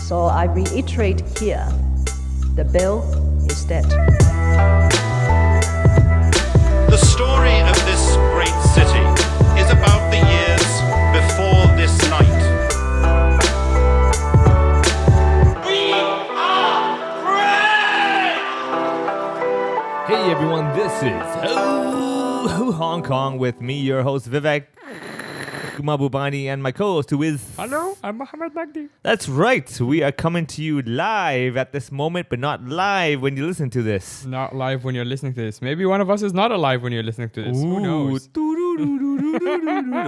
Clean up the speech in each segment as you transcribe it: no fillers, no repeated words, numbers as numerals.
So I reiterate here, the bill is dead. The story of this great city is about the years before this night. We are free! Hey everyone, this is Hong Kong with me, your host Vivek Mabubani, and my co-host who is... Hello, I'm Mohammed Magdi. That's right, we are coming to you live at this moment, but not live when you listen to this. Not live when you're listening to this. Maybe one of us is not alive when you're listening to this. Who knows?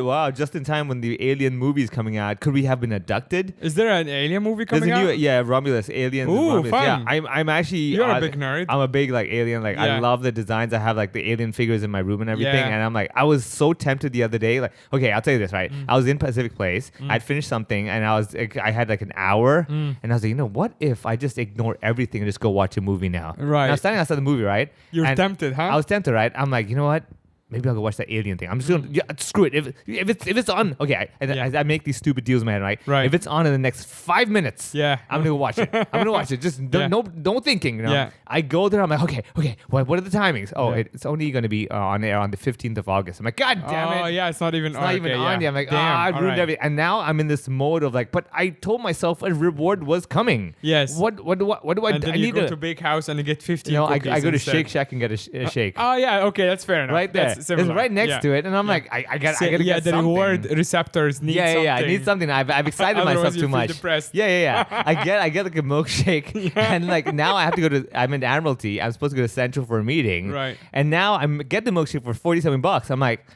Wow, just in time when the Alien movie is coming out. Could we have been abducted? Is there an alien movie There's coming a new, out? yeah, Romulus, Aliens. and Ooh, Romulus. fun. Yeah, I'm actually... You're a big nerd. I'm a big like alien. Like I Yeah. love the designs. I have like the alien figures in my room and everything. Yeah. And I'm like, I was so tempted the other day. Like, okay, I'll tell you this, right? I was in Pacific Place. I'd finished something and I had like an hour. And I was like, you know, what if I just ignore everything and just go watch a movie now? Right. And I was standing outside the movie, right? You're And tempted, huh? I was tempted, right? I'm like, you know what? Maybe I'll go watch that alien thing. I'm just gonna screw it. If it's on, okay. I make these stupid deals in my head, right? Right. If it's on in the next 5 minutes, Yeah. I'm gonna go watch it. I'm gonna watch it. Just Yeah. no thinking. You know? Yeah. I go there. I'm like, okay. What are the timings? Oh, Yeah. it's only gonna be on air on the 15th of August. I'm like, God damn it. Oh, yeah, it's not even It's not even on yet. I'm like, I all ruined right. everything. And now I'm in this mode of like, but I told myself a reward was coming. Yes. What do I And do? then I you need go to. to Big House and you get 15 You know, I cookies go to instead. Shake Shack and get a shake. Oh, yeah, okay, that's fair enough. Right there. That's It's similar. right next Yeah. to it, and I'm like, I gotta Yeah, get the something. reward receptors need something. I need something. I've excited Otherwise myself you too feel much. depressed. Yeah. I get like a milkshake, and like now I have to go to. I'm in Admiralty. I'm supposed to go to Central for a meeting. Right. And now I'm get the milkshake for $47. I'm like,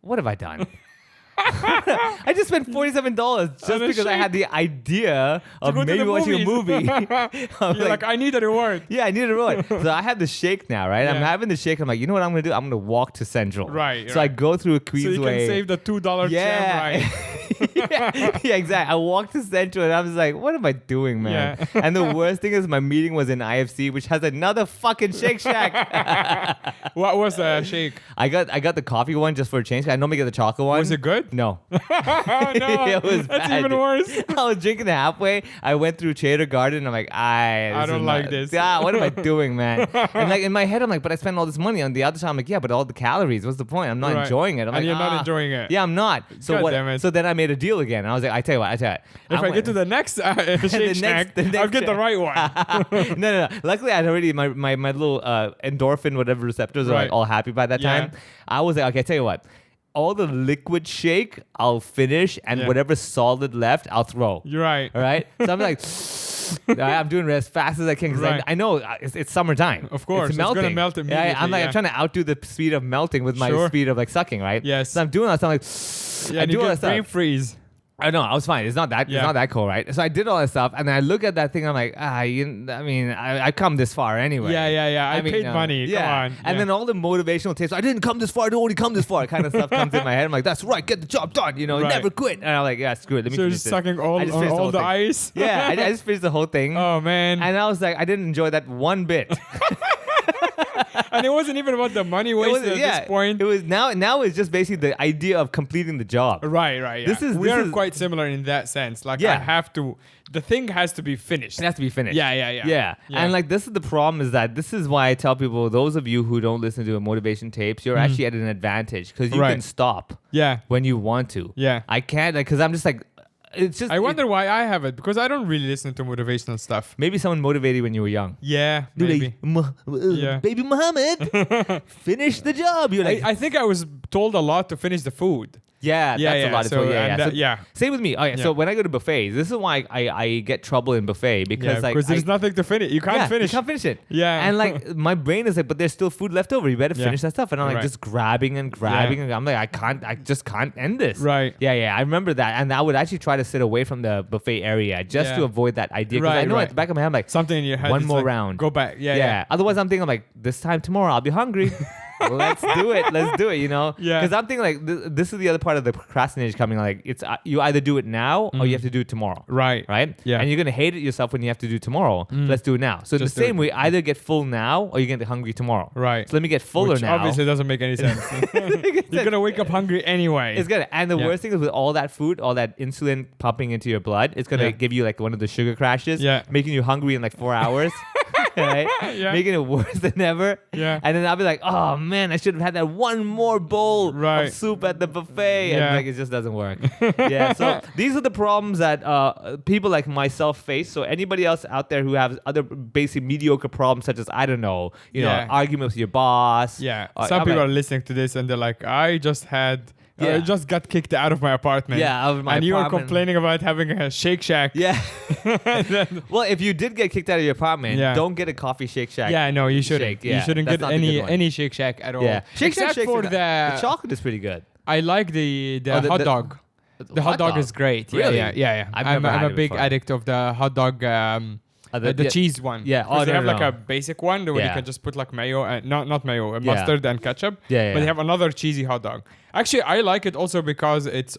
what have I done? I just spent $47 just On a because I had the idea of go to maybe the watching a movie. movies. I'm You're like, I need a reward. yeah, I need a reward. So I have the shake now, right? I'm Yeah. having the shake. I'm like, you know what I'm gonna do? I'm gonna walk to Central. Right, So I right. go through a So you Queensway. can save the $2 Yeah. tram ride. yeah, exactly. I walked to Central and I was like, what am I doing, man? Yeah. And the worst thing is my meeting was in IFC, which has another fucking Shake Shack. What was the shake? I got the coffee one just for a change. I normally get the chocolate one. Was it good? No. Oh, no. It was That's bad. even worse. I was drinking halfway. I went through Trader Garden. I'm like, I don't like this. What am I doing, man? And like in my head, I'm like, but I spent all this money. On the other side, I'm like, yeah, but all the calories. What's the point? I'm not Right. enjoying it. I'm And like, you're not enjoying it. Yeah, I'm not. So God what? damn it. So then I made a deal again. I was like, I tell you what. If I went- get to the next Shake Shack, the next I'll get the Shack. right one. no. Luckily, I had already my little endorphin whatever receptors are like Right. all happy by that Yeah. time. I was like, okay, I tell you what. All the liquid shake, I'll finish, and Yeah. whatever solid left, I'll throw. You're right. All right. So I'm like, I'm doing it as fast as I can because Right. I know it's summertime. Of course, it's it's gonna melting. melt I'm immediately, like, yeah. I'm trying to outdo the speed of melting with my Sure. speed of like sucking, right? Yes. So I'm doing that. So I'm like, Yeah, I and do you all that get stuff. brain freeze. I know, I was fine. It's not that. Yeah. It's not that cool, right? So I did all that stuff, and then I look at that thing. I'm like, I come this far anyway. Yeah. I paid money. Yeah. Come on. And Yeah. then all the motivational tapes. I didn't come this far. I don't only come this far. Kind of stuff comes in my head. I'm like, that's right. Get the job done. You know, Right. never quit. And I'm like, yeah, screw it. Let me So you're finish just this. sucking all I just finished the whole thing. ice. Yeah, I just finished the whole thing. Oh man. And I was like, I didn't enjoy that one bit. And it wasn't even about the money wasted at this point. It was now it's just basically the idea of completing the job. Right. Yeah. We This are is- quite similar in that sense. Like Yeah. I have to. The thing has to be finished. It has to be finished. Yeah. Yeah. And like this is the problem is that this is why I tell people, those of you who don't listen to motivation tapes, you're actually at an advantage because you Right. can stop Yeah. when you want to. Yeah. I can't because I'm just like, it's just. I wonder why I have it because I don't really listen to motivational stuff. Maybe someone motivated you when you were young. Yeah, Dude, maybe. Yeah. Baby Muhammad, finish the job. You're like, I think I was told a lot to finish the food. yeah, Yeah, that's yeah, a lot. so, and, So yeah. Same with me. Okay, Yeah. so when I go to buffets, this is why I get trouble in buffet because like because there's nothing to finish. You can't finish. You can't finish it. Yeah. And like my brain is like, but there's still food left over. You better Yeah. finish that stuff. And I'm like Right. just grabbing and grabbing. And I'm like, I just can't end this. Right. Yeah. I remember that. And I would actually try to sit away from the buffet area just Yeah. to avoid that idea. Because I Right, know right. at the back of my head, I'm like, Something in your head. one it's more like, round. Go back. Yeah. Yeah. Otherwise, I'm thinking like, this time tomorrow, I'll be hungry. let's do it. Let's do it. You know? Yeah. Because I'm thinking like this is the other part of the procrastination coming. Like it's you either do it now or you have to do it tomorrow. Right. Right. Yeah. And you're gonna hate it yourself when you have to do it tomorrow. So let's do it now. So in the Just do same it. way, either get full now or you're gonna get hungry tomorrow. Right. So let me get fuller Which now. obviously doesn't make any sense. You're gonna wake up hungry anyway. It's gonna, and the Yeah. worst thing is with all that food, all that insulin pumping into your blood, it's gonna Yeah. give you like one of the sugar crashes, Yeah. making you hungry in like 4 hours, right? Yeah. Making it worse than ever. Yeah. And then I'll be like, oh man, I should have had that one more bowl Right. of soup at the buffet, Yeah. and like it just doesn't work. Yeah. So these are the problems that people like myself face. So anybody else out there who has other basic mediocre problems, such as I don't know, Yeah. argument with your boss. Yeah. or- Some I'm people like, are listening to this and they're like, I just Yeah. got kicked out of my apartment. Yeah, out of my and you are apartment. complaining about having a Shake Shack. Yeah. Well, if you did get kicked out of your apartment, Yeah. don't get a coffee Shake Shack. Yeah, no, you shouldn't. Shake, yeah, You shouldn't that's get not the good one. any Shake Shack at all. Yeah. Shake Shack Except shakes for are the chocolate is pretty good. I like the Oh, hot dog. The hot dog is great. Really? Yeah. I've I'm never had a it big before. addict of the hot dog. The cheese one. Yeah. 'Cause Oh, they no, have no, like no. a basic one where you Yeah. can just put like mayo, not mayo, Yeah. mustard and ketchup. Yeah, But yeah. they have another cheesy hot dog. Actually, I like it also because it's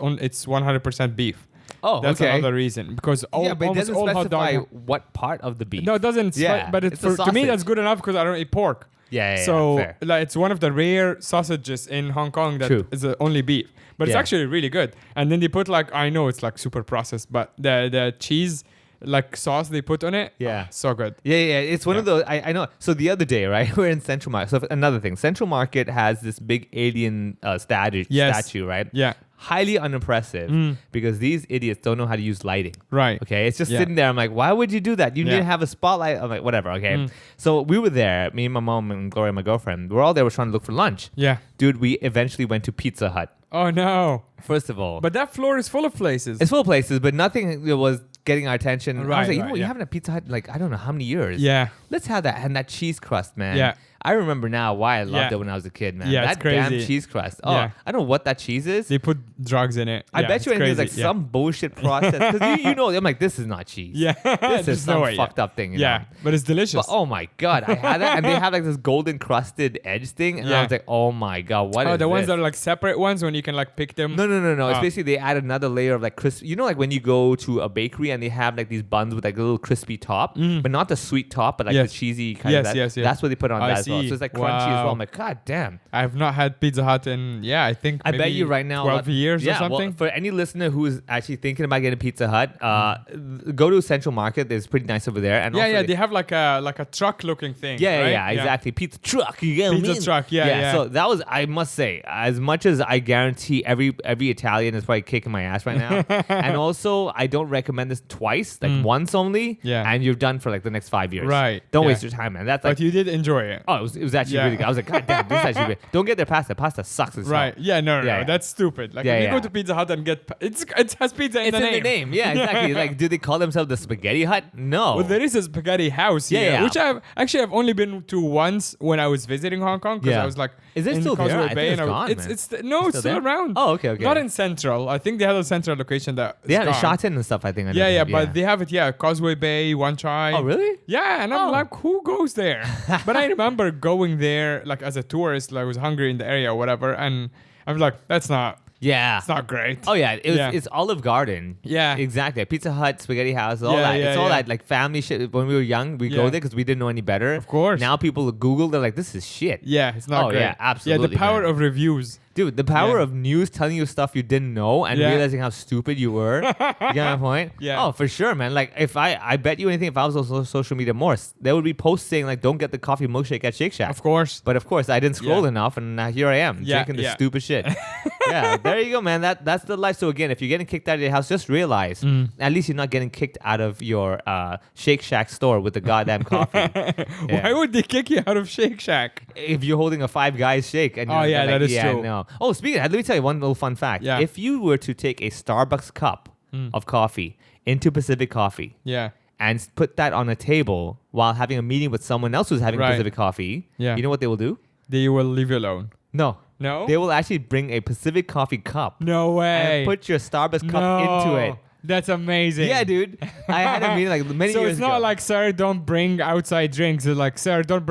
100% beef. Oh, That's okay. another reason. Because Yeah, but it almost doesn't all hot specify dog. what part of the beef. No, it doesn't. Yeah, But it's a to me, sausage. that's good enough because I don't eat pork. Yeah, So fair. like, it's one of the rare sausages in Hong Kong that True. is only beef, but it's Yeah. actually really good. And then they put like, I know it's like super processed, but the cheese like sauce they put on it, Yeah. so good. Yeah. It's one of those. I know. So the other day, right, we're in Central Market. So another thing, Central Market has this big alien statue, right? Yeah, Highly unimpressive because these idiots don't know how to use lighting. right. Okay, it's just Yeah. sitting there. I'm like, why would you do that? You Yeah. didn't have a spotlight. I'm like, whatever. Okay. So we were there, me and my mom and Gloria, my girlfriend. We're all there. We're trying to look for lunch. Yeah. Dude, we eventually went to Pizza Hut. Oh no. First of all, But that floor is full of places. it's full of places, but nothing was getting our attention. I Right, was like, you right, know, we yeah. haven't had Pizza Hut in like I don't know how many years. Yeah. Let's have that and that cheese crust, man. Yeah. I remember now why I loved Yeah. it when I was a kid, man. Yeah, that it's crazy. damn cheese crust. Oh, Yeah. I don't know what that cheese is. They put drugs in it. I Yeah, bet you it's anything is like crazy. some bullshit process. Because you know, I'm like, this is not cheese. Yeah. This is There's some no way, fucked up thing. You Yeah, know? but it's delicious. But oh my god, I had that, and they have like this golden crusted edge thing, and I Yeah. was like, oh my god, what is Oh, the ones this? that are like separate ones when you can like pick them. No. It's Oh. basically they add another layer of like crisp. You know, like when you go to a bakery and they have like these buns with like a little crispy top, but not the sweet top, but like Yes. the cheesy kind Yes, of that. yes, yes. That's what they put on I that as well. see. So it's like crunchy as well. Wow. I'm like, god damn. I have not had Pizza Hut in I think I bet maybe you right now 12 years yeah, or something. Well, for any listener who is actually thinking about getting Pizza Hut, go to Central Market. It's pretty nice over there. And yeah, also they have like a truck looking thing. Yeah, right? yeah, exactly. Pizza truck. You get what I Pizza mean? truck, yeah. So that was, I must say, as much as I guarantee every Italian is probably kicking my ass right now, and also I don't recommend this twice, like once only, Yeah. and you're done for like the next 5 years. Right, Don't yeah. waste your time, man. That's like, But you did enjoy it. oh, it was actually Yeah. really good. I was like, god damn, this is actually good. Don't get their pasta. Pasta sucks as hell. Right. Yeah, no, Yeah. that's stupid. Like Yeah, if you yeah. go to Pizza Hut and get it has pizza in It's the in name. the name. Yeah, exactly. Like, do they call themselves the Spaghetti Hut? No. Well, there is a spaghetti house here, Yeah. which I've only been to once when I was visiting Hong Kong because Yeah. I was like, Is it in still there? Causeway I think Bay it's and gone, it's man. it's it's Still still there? around. Oh, okay. Not in Central. I think they had a Central location that is Yeah, gone. Shotton and stuff, I think. I know Yeah, they yeah, have, but they have it. Yeah, Causeway Bay, One Chai. Oh, really? Yeah, and I'm Oh. like, who goes there? But I remember going there like as a tourist. Like, I was hungry in the area or whatever, and I was like, that's not. Yeah. It's not great. Oh yeah, Yeah. it's Olive Garden. Yeah. exactly. Pizza Hut, Spaghetti House, all Yeah, that. yeah, It's all yeah. that like family shit. When we were young, we go Yeah. there because we didn't know any better. Of course. Now people Google, they're like, this is shit. Yeah, it's not Oh, great. yeah, absolutely, Yeah, the power man. of reviews. Dude, the power Yeah. of news telling you stuff you didn't know and Yeah. realizing how stupid you were. You get my point? Yeah. Oh, for sure, man. Like if I bet you anything, if I was on social media more, there would be posts saying like, don't get the coffee milkshake at Shake Shack. Of course. But of course, I didn't scroll Yeah. enough, and here I am Yeah, drinking this yeah. stupid shit. Yeah, there you go, man. That's the life. So again, if you're getting kicked out of your house, just realize at least you're not getting kicked out of your Shake Shack store with the goddamn coffee. Yeah. Why would they kick you out of Shake Shack? If you're holding a Five Guys shake, and Oh, you're yeah, like, that is yeah, true. No. Oh, speaking of that, let me tell you one little fun fact. Yeah. If you were to take a Starbucks cup of coffee into Pacific Coffee Yeah. and put that on a table while having a meeting with someone else who's having Right. Pacific Coffee, Yeah. you know what they will do? They will leave you alone. No. No? They will actually bring a Pacific Coffee cup No way. and put your Starbucks cup No. into it That's amazing. Yeah, dude. I had a meeting like many So years it's ago. not like, sir, don't bring outside drinks. It's like, sir, don't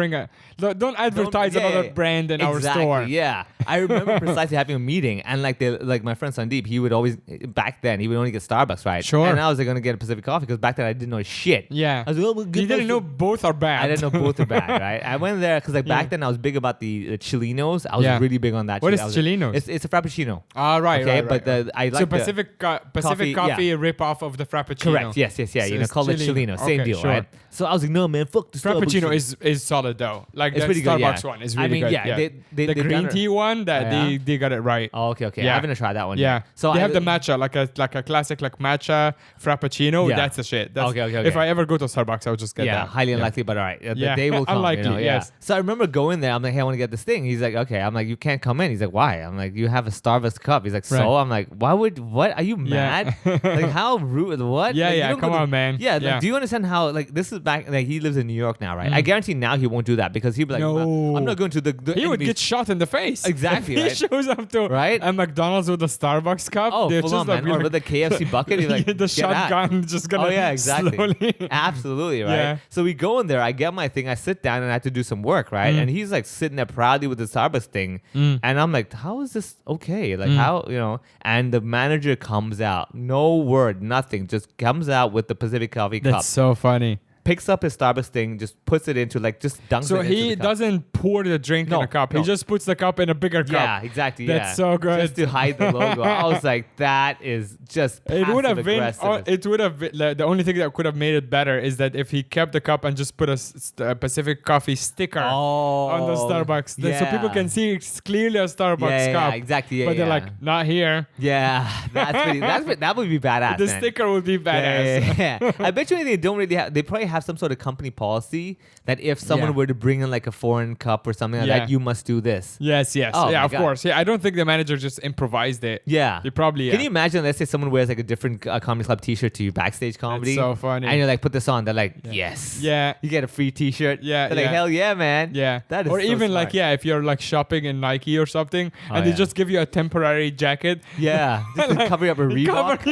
advertise another brand in our store. Yeah, I remember precisely having a meeting, and like my friend Sandeep, he would always back then he would only get Starbucks, right? Sure. And I was like, gonna get a Pacific coffee because back then I didn't know shit. Yeah. I was like, oh, You didn't know both are bad. I didn't know both are bad, right? I went there because like back then I was big about the Chilinos. I was really big on that. What shit. is I was Chilinos? It's a Frappuccino. Right. Okay, right, but right. I like so the Pacific coffee rip-off of the Frappuccino. correct. Yes. So You know, it's call it Chilino. Chilino. Same Okay, deal, sure. right? So I was like, no, man, fuck the Frappuccino Starbucks. is solid though. Like It's that pretty good, Starbucks yeah. one is I really mean, good. yeah, The they've green done it. tea one that Oh, yeah? they got it right. Oh, okay. Yeah. I haven't tried that one Yeah. yet. So they have the matcha, like a classic like matcha frappuccino. Yeah. That's the shit. That's, Okay. If I ever go to Starbucks, I'll just get that. highly unlikely, but all right. The Yeah. day will come. Unlikely, you know, yeah. yes. So I remember going there. I'm like, hey, I want to get this thing. He's like, okay. I'm like, you can't come in. He's like, why? I'm like, you have a Starbucks cup. He's like, so? Right. I'm like, what? Are you mad? Like, how rude? What? Yeah, Like, you yeah. don't Come go to- on, man. Yeah, like, Yeah. do you understand how, like, this is back, like, he lives in New York now, right? I guarantee now he won't do that because he'd be like, No. I'm not going to the He would enemies- get shot in the face. Exactly, If right? he shows up to Right? a McDonald's with a Starbucks cup. Oh, they're full just on, like man. Or be with the KFC bucket, he's like, the "Get out." shotgun just gonna Oh yeah, exactly. slowly. Absolutely, right? Yeah. So we go in there, I get my thing, I sit down and I have to do some work, right? And he's like sitting there proudly with the Starbucks thing. And I'm like, how is this okay? Like how, you know, and the manager comes out, no word, nothing, just comes out with the Pacific coffee cup, That's so funny. picks up his Starbucks thing, just puts it into like, just dunks So it into he the cup. doesn't pour the drink No, in a cup. no. He just puts the cup in a bigger cup. Yeah, exactly. That's yeah. so good. Just to hide the logo. I was like, that is just It would have been. passive-aggressive. It would have been. The only thing that could have made it better is that if he kept the cup and just put a Pacific Coffee sticker on the Starbucks, so people can see it's clearly a Starbucks cup. Yeah, exactly. Yeah, but they're yeah. like, not here. Yeah, that would be badass. The man. sticker would be badass. Yeah. I bet you they don't really have. They probably have some sort of company policy that if someone Yeah. were to bring in like a foreign cup or something like Yeah. that, you must do this. Yes. Oh yeah, my of God. course. Yeah, I don't think the manager just improvised it. Yeah. They probably. Can you imagine? Let's say someone wears like a different comedy club T-shirt to backstage comedy. so funny. And you're like, put this on. They're like, yes. Yeah. You get a free T-shirt. Yeah, They're like, yeah. hell yeah, man. Yeah. That is or so even smart. like, if you're like shopping in Nike or something Oh, and they yeah. just give you a temporary jacket. Yeah. Just to cover up a Reebok.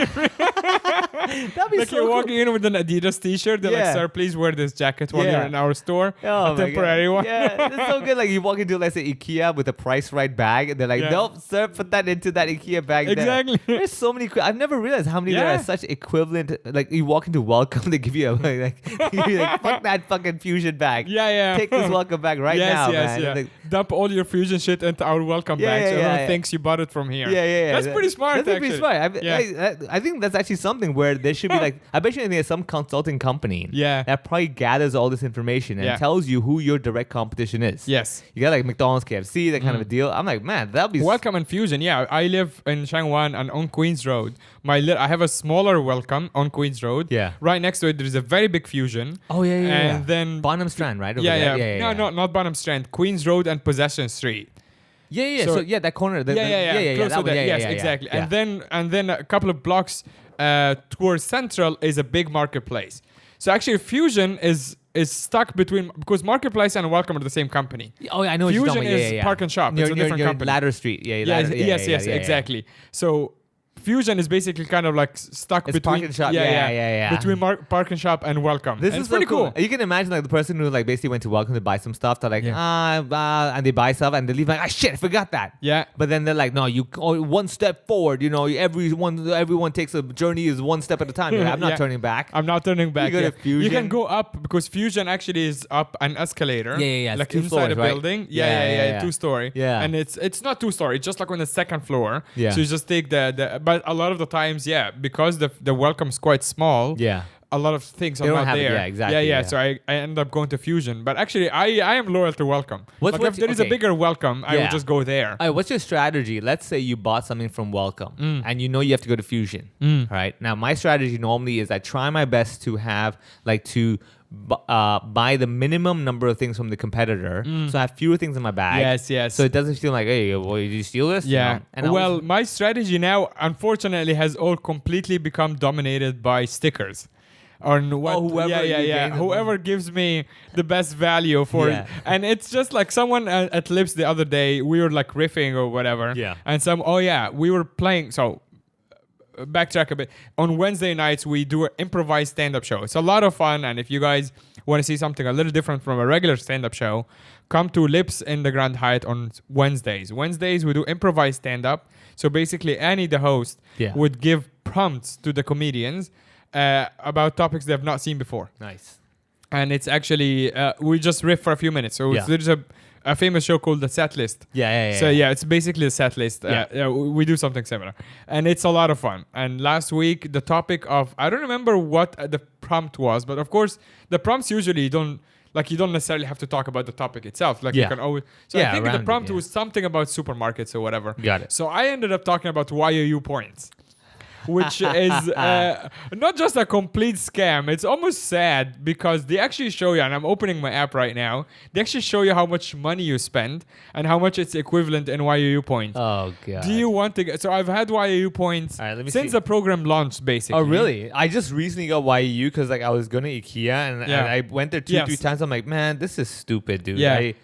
That'd be Like so you're cool. walking in with an Adidas t-shirt. They're Yeah. like, sir, please wear this jacket while Yeah. you're in our store. Oh a my temporary God. one. Yeah, it's so good. Like you walk into, let's say, IKEA with a price right bag, and they're like, Yeah. nope, sir, put that into that IKEA bag. there." Exactly. There's so many. I've never realized how many there Yeah. are such equivalent. Like you walk into Welcome, they give you a you're like fuck that fucking Fusion bag. Yeah. Take this Welcome bag right now, man. Yeah. Like, Dump all your Fusion shit into our welcome Yeah, bag. yeah, So everyone yeah. thinks you bought it from here. yeah. That's pretty smart, That's pretty actually. smart. Yeah. I think that's actually something where there should be like. I bet you there's some consulting company. Yeah. That probably gathers all this information and Yeah. tells you who your direct competition is. Yes. You got like McDonald's, KFC, that kind of a deal. I'm like, man, that'd be Welcome and Fusion. Yeah, I live in Shangwan and on Queens Road. I have a smaller Welcome on Queens Road. Yeah. Right next to it, there is a very big Fusion. Oh yeah. And then Bonham Strand, right? Over yeah. there. No, not Bonham Strand. Queens Road and Possession Street. Yeah. So- So, yeah, that corner. Yeah. Close that to one, that. Yes, yeah. exactly. Yeah. And then a couple of blocks towards Central is a big marketplace. So actually, Fusion is stuck between, because Marketplace and Welcome are the same company. Oh, yeah, I know what you're Fusion talking about. is Yeah. Park and Shop. It's a different near company. Ladder Street. Yeah. Yes, Ladder, yes, yeah. exactly. So Fusion is basically kind of like stuck It's between Park and Shop. Yeah. between Park and Shop and Welcome. This And is it's pretty so cool. You can imagine like the person who like basically went to Welcome to buy some stuff. They're like, Yeah. and they buy stuff and they leave like, shit, I forgot that. Yeah. But then they're like, no, one step forward. You know, everyone takes a journey is one step at a time. You're like, I'm not Yeah. turning back. I'm not turning back. You go to You can Fusion. go up because Fusion actually is up an escalator. Yeah. Like It's 2 inside floors, a right? building. Yeah. 2-story. Yeah. And it's not 2-story. It's just like on the second floor. Yeah. So you just take the but a lot of the times, because the welcome's quite small. Yeah. A lot of things are don't not have it, there. yeah, exactly, Yeah. yeah. So I end up going to Fusion. But actually, I am loyal to Welcome. What's- Like if there is a okay. bigger Welcome, I Yeah. will just go there. All right, what's your strategy? Let's say you bought something from Welcome and you know you have to go to Fusion. All right. Now, my strategy normally is I try my best to have buy the minimum number of things from the competitor. So I have fewer things in my bag. Yes. So it doesn't feel like, hey, well, did you steal this? You Yeah. know? And I Well, was- my strategy now, unfortunately, has all completely become dominated by stickers. On what? whoever you gain the Whoever gives me the best value for Yeah. it, and it's just like someone at Lips the other day. We were like riffing or whatever. Yeah. And we were playing. So backtrack a bit. On Wednesday nights, we do an improvised stand-up show. It's a lot of fun, and if you guys want to see something a little different from a regular stand-up show, come to Lips in the Grand Hyatt on Wednesdays. Wednesdays, we do improvised stand-up. So basically, Annie, the host, would give prompts to the comedians about topics they've not seen before. Nice. And it's actually, we just riff for a few minutes. So there's a famous show called The Set List. So it's basically a set list. We do something similar. And it's a lot of fun. And last week, the topic of, I don't remember what the prompt was, but of course, the prompts usually don't, like you don't necessarily have to talk about the topic itself. Like you can always, so I think the prompt was something about supermarkets or whatever. Got it. So I ended up talking about YUU Points. Which is not just a complete scam. It's almost sad because they actually show you, and I'm opening my app right now, they actually show you how much money you spend and how much it's equivalent in YUU points. Oh, God. Do you want to get... So I've had YUU points since the program launched, basically. Oh, really? I just recently got YUU because like I was going to IKEA and I went there 2-3 times. I'm like, man, this is stupid, dude. So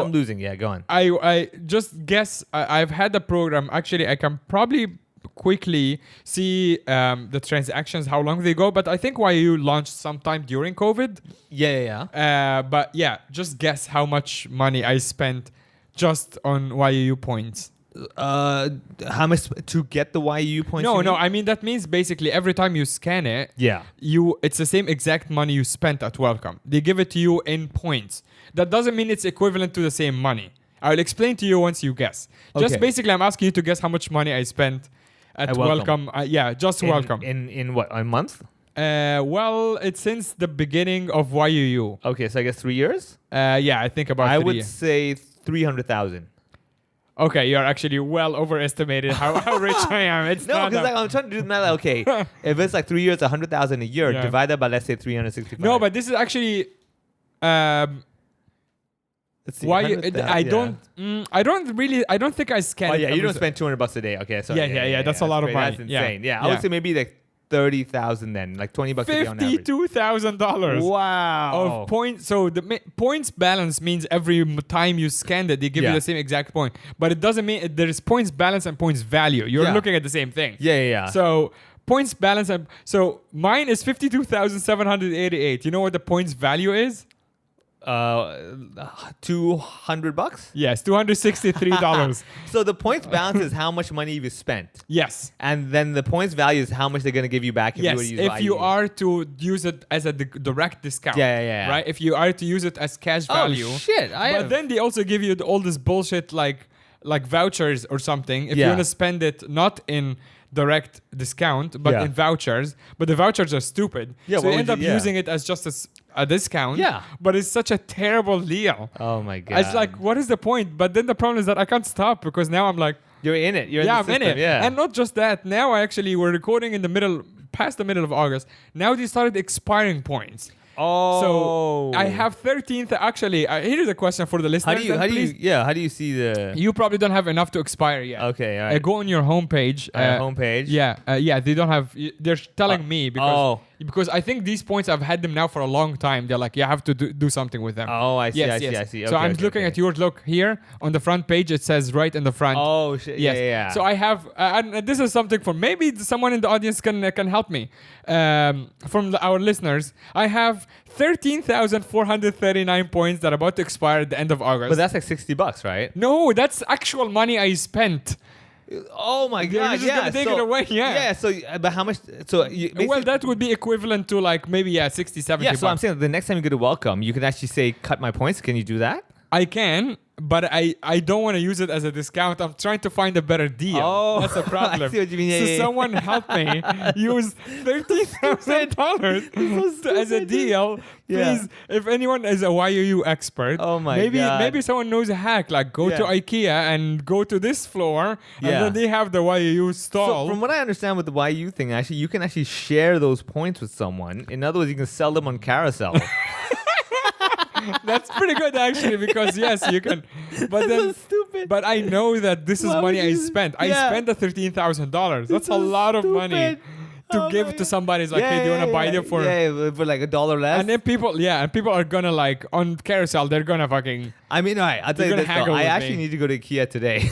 I'm losing. Yeah, go on. I just guess I've had the program. Actually, I can probably quickly see the transactions, how long they go, but I think YU launched sometime during COVID. But just guess how much money I spent just on YU points. How much to get the YU points? No, I mean that means basically every time you scan it, it's the same exact money you spent at welcome. They give it to you in points. That doesn't mean it's equivalent to the same money. I'll explain to you once you guess. Just basically, I'm asking you to guess how much money I spent at welcome. Welcome. In what, a month? Well, it's since the beginning of YUU. Okay, so I guess 3 years? I think about 3 I would say 300,000. Okay, you're actually well overestimated how rich I am. It's no, because like, I'm trying to do the math. Okay, if it's like 3 years, 100,000 a year, divide that by, let's say, 365. No, but this is actually... Let's see, I don't think I scanned. Oh yeah, you don't spend $200 a day. Okay, so that's a lot of money. That's insane. I would say maybe like 30,000 then, like $20 a day on average. $52,000. Wow. Of points. So the points balance means every time you scan it, they give you the same exact point. But it doesn't mean there is points balance and points value. You're looking at the same thing. So points balance so mine is 52,788. You know what the points value is? $200? Yes, $263. So the points balance is how much money you've spent. Yes. And then the points value is how much they're going to give you back if you were to use if you are to use it as a direct discount. Right? If you are to use it as cash value. Oh, shit. Then they also give you all this bullshit like vouchers or something. If you want to spend it not in direct discount, but in vouchers. But the vouchers are stupid. So you end up using it as just a discount. But it's such a terrible deal. Oh my God. It's like, what is the point? But then the problem is that I can't stop because now I'm like... You're in it. I'm in it. And not just that. Now we're recording in past the middle of August. Now they started expiring points. Oh. So I have 13th. Actually, here's a question for the listeners. How do you see the... You probably don't have enough to expire yet. Okay, all right. Go on your homepage. Homepage? They don't have... They're telling me because I think these points, I've had them now for a long time. They're like, you have to do something with them. Oh, I see, I see. So I'm looking at yours. Look here on the front page. It says right in the front. Oh, shit. Yes. Yeah. So I have... and this is something for... Maybe someone in the audience can help me. From our listeners, I have 13,439 points that are about to expire at the end of August. But that's like $60, right? No, that's actual money I spent. Oh my God! You're just gonna take it away, So, but how much? So, that would be equivalent to like maybe 60, 70. Yeah. So I'm saying the next time you go to welcome, you can actually say, "Cut my points." Can you do that? I can, but I don't want to use it as a discount. I'm trying to find a better deal. Oh, that's a problem. I see what you mean. Someone help me use $13,000 as a deal. Please, if anyone is a YUU expert, God. Maybe someone knows a hack. Like go to IKEA and go to this floor, and then they have the YUU stall. So from what I understand with the YUU thing, actually, you can actually share those points with someone. In other words, you can sell them on Carousel. That's pretty good actually, because yes, you can. But then, so stupid. But I know that this is money I spent. I spent the $13,000. That's a lot of money to give to somebody. It's like, hey, do you want to buy them for like $1 less? And then people are gonna like on Carousel. They're gonna fucking. I mean, all right. I'll tell you this though. I actually need to go to IKEA today.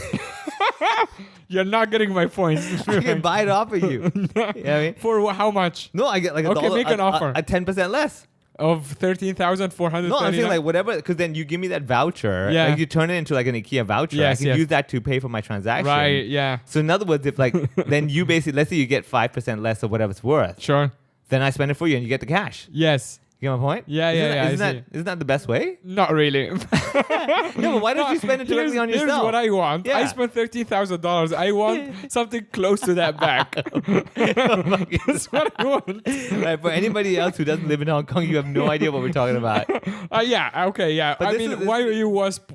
You're not getting my points. I can buy it off of you. You know what I mean? For how much? No, I get like Okay, make an offer. a 10% less. Of 13,439. No, I'm saying like whatever, because then you give me that voucher. Yeah. Like you turn it into like an IKEA voucher. Yes, I can use that to pay for my transaction. Right, yeah. So in other words, if like, then you basically, let's say you get 5% less of whatever it's worth. Sure. Then I spend it for you and you get the cash. Yes. You get my point? Yeah, Isn't that the best way? Not really. No, but why don't you spend it directly on yourself? Here's what I want. Yeah. I spent $13,000. I want something close to that back. That's what I want. Right, for anybody else who doesn't live in Hong Kong, you have no idea what we're talking about. Yeah. Okay. Yeah. But I mean, YUU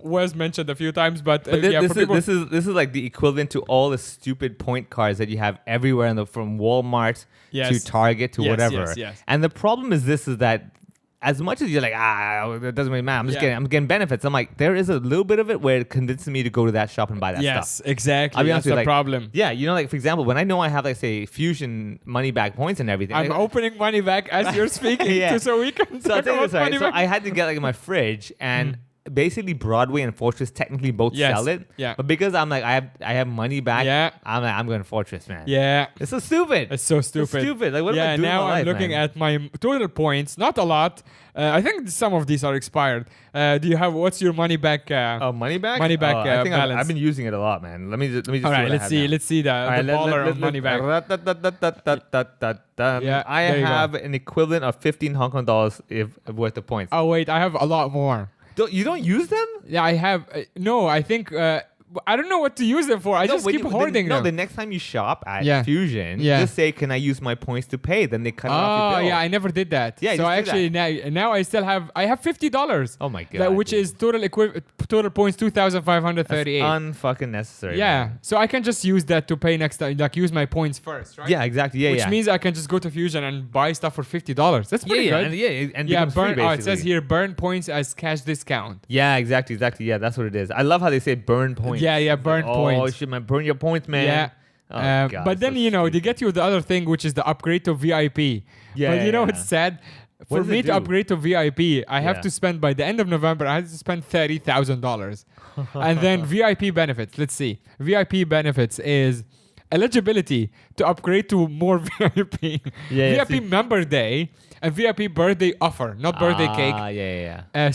was mentioned a few times, but this is like the equivalent to all the stupid point cards that you have everywhere from Walmart to Target to whatever. Yes. And the problem is that as much as you're like, it doesn't really matter. I'm getting benefits. I'm like, there is a little bit of it where it convinces me to go to that shop and buy that stuff. Yes, exactly. I'll be That's honest with you, the like, problem. Yeah, you know, like for example, when I know I have like say Fusion money back points and everything. I'm opening money back as you're speaking, so we can talk about money back. So I had to get like in my fridge and. Basically, Broadway and Fortress technically both sell it. Yeah. But because I'm like I have money back. Yeah. I'm like I'm going to Fortress, man. Yeah. It's so stupid. It's so stupid. It's stupid. Like what am I doing now with my I'm life, looking man? at my total points. Not a lot. I think some of these are expired. Do you have what's your money back? Money back. Money back I think balance. I've been using it a lot, man. Let me just. All right. Let's see. Let's see the baller of money back. Yeah, I there you go. have an equivalent of 15 Hong Kong dollars worth of points. Oh wait, I have a lot more. You don't use them? Yeah, I have. No, I think. I don't know what to use them for. I just keep hoarding them. No, the next time you shop at Fusion, just say, "Can I use my points to pay?" Then they cut it off your bill. Yeah, I never did that. Yeah, so I actually now I still have. I have $50. Oh my god! Which is total points 2,538. Unfucking necessary. Yeah, man. so I can just use that to pay next time. Like use my points first, right? Yeah, exactly. Yeah, Which means I can just go to Fusion and buy stuff for $50. That's pretty good. And burn. free, It says here burn points as cash discount. Yeah, exactly. Yeah, that's what it is. I love how they say burn points. Yeah, burn points. Oh shit, man, burn your points, man. Yeah. Oh, God, but then they get you the other thing, which is the upgrade to VIP. Yeah, but what's sad? For me to upgrade to VIP, I have to spend by the end of November. I have to spend $30,000, and then VIP benefits. Let's see. VIP benefits is eligibility to upgrade to more VIP. VIP member day and VIP birthday offer, not birthday cake.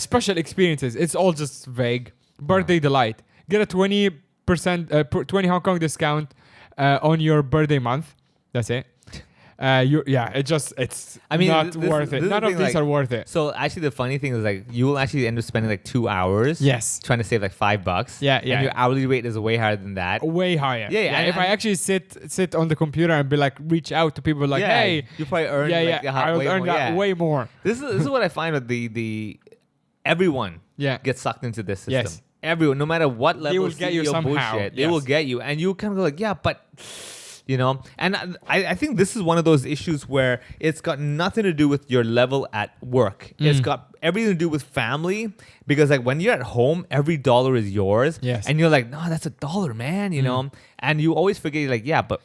Special experiences. It's all just vague. Birthday delight. Get a 20% 20 Hong Kong discount on your birthday month. That's it. It's not worth it. None of these are worth it. So actually, the funny thing is like you will actually end up spending like 2 hours. Yes. Trying to save like $5. Yeah. And your hourly rate is way higher than that. Way higher. Yeah. If I actually sit on the computer and be like, reach out to people like, hey, you probably earn. I would earn that way more. This is what I find with the everyone. Gets sucked into this system. Yes. Everyone, no matter what level, they will get you somehow. Bullshit, they will get you, and you kind of go like, yeah, but. And I think this is one of those issues where it's got nothing to do with your level at work. It's got everything to do with family, because like when you're at home, every dollar is yours. Yes. And you're like, no, that's $1, man, you know? And you always forget, like, yeah, but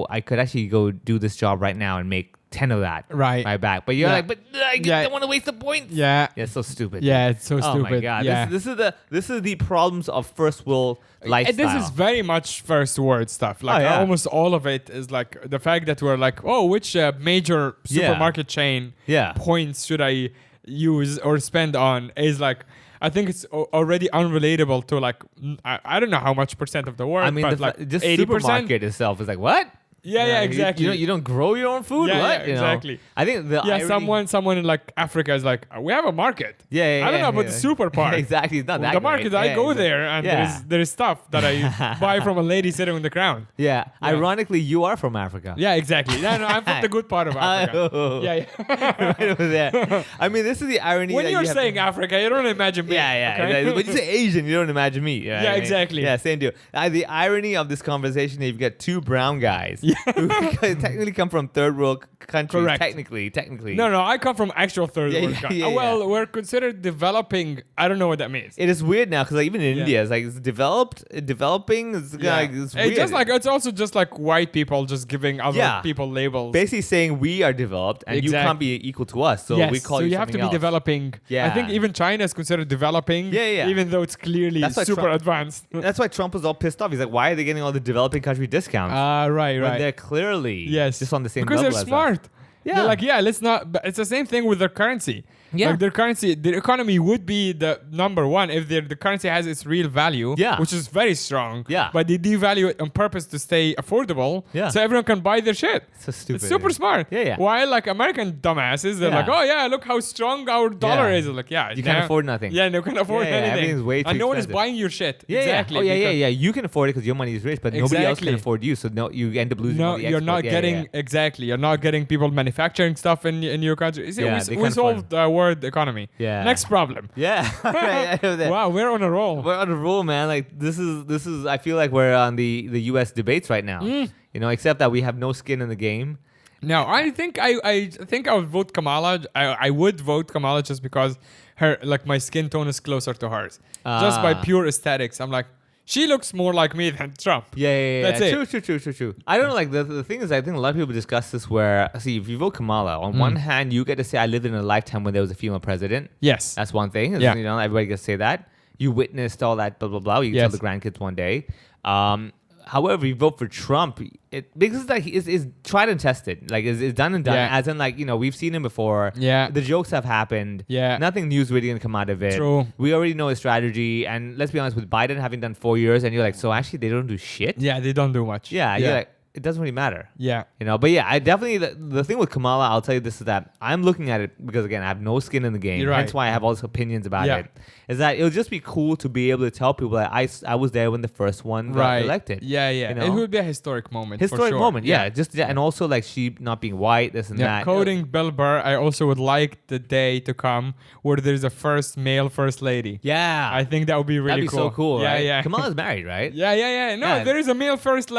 I could actually go do this job right now and make 10 of that right back. But you're like, but I don't want to waste the points. Yeah, it's so stupid. Yeah, it's so stupid. Oh my god. Yeah. This is the problems of first world lifestyle. This is very much first world stuff. Like almost all of it is like the fact that we're like, which major supermarket chain points should I use or spend on is like. I think it's already unrelatable to like I don't know how much percent of the world. I mean, but like just 80%. Supermarket itself is like what? Yeah, exactly. You don't grow your own food. Yeah, what? Exactly. I think someone in like Africa is like, we have a market. I don't know about the super part. Exactly, it's not that. The market, I go there and there is stuff that I buy from a lady sitting on the ground. Yeah. Ironically, you are from Africa. Yeah, exactly. No, I'm from the good part of Africa. Right over there. I mean, this is the irony. When you're saying Africa, you don't imagine me. Okay? When you say Asian, you don't imagine me. Yeah, exactly. Yeah, same deal. The irony of this conversation is you've got two brown guys. We technically come from third world countries. Correct. Technically. No, I come from actual third world countries. Well, we're considered developing. I don't know what that means. It is weird now because like even in India, it's like it's developing. It's like it's weird. It's also just like white people just giving other people labels. Basically saying we are developed and you can't be equal to us, so we call you. So you have to be else. Developing. Yeah. I think even China is considered developing. Even though it's clearly super advanced. That's why Trump was all pissed off. He's like, why are they getting all the developing country discounts? Right. When they're clearly just on the same because level they're smart. Yeah. They're like, let's not. But it's the same thing with their currency. Yeah. Like their currency, their economy would be the number one if the currency has its real value, which is very strong. Yeah. But they devalue it on purpose to stay affordable, so everyone can buy their shit. So stupid. It's super smart. Yeah. While like American dumbasses, they're like, oh yeah, look how strong our dollar is. Like, you can't afford nothing. Yeah, no can afford anything. Everything's way too and no one is expensive. buying your shit. Yeah, exactly. Oh yeah. You can afford it because your money is rich, but nobody else can afford you. So you end up losing. No, all the you're not getting exactly. You're not getting people manufacturing stuff in your country. You see, we solved the world economy. Yeah. Next problem. Yeah. Wow, we're on a roll. We're on a roll, man. Like this is. I feel like we're on the U.S. debates right now. You know, except that we have no skin in the game. No, I think I would vote Kamala. I would vote Kamala just because her my skin tone is closer to hers. Just by pure aesthetics. I'm like, she looks more like me than Trump. Yeah. That's it. True. I don't know. Like the thing is, I think a lot of people discuss this. Where see, if you vote Kamala, on one hand, you get to say, "I lived in a lifetime when there was a female president." Yes, that's one thing. Yeah. You know, everybody gets to say that. You witnessed all that, blah blah blah. You can tell the grandkids one day. However, you vote for Trump, because like it's tried and tested, like it's done and done. As in, like, you know, we've seen him before. Yeah, the jokes have happened. Yeah, nothing new's really gonna come out of it. True. We already know his strategy, and let's be honest, with Biden having done 4 years, and you're like, so actually they don't do shit. Yeah, they don't do much. Yeah, you're like, it doesn't really matter. Yeah. You know, but yeah, I definitely, the thing with Kamala, I'll tell you this, is that I'm looking at it because, again, I have no skin in the game. Right. Hence why I have all these opinions about it. Is that it'll just be cool to be able to tell people that I was there when the first one got elected. Yeah. You know? It would be a historic moment. Historic for sure. moment, yeah. And also, like, she not being white, this and that. Quoting Bill Burr, I also would like the day to come where there's a first male first lady. Yeah. I think that would be really cool. That'd be so cool, right? Yeah. Kamala's married, right? Yeah. No, there is a male first,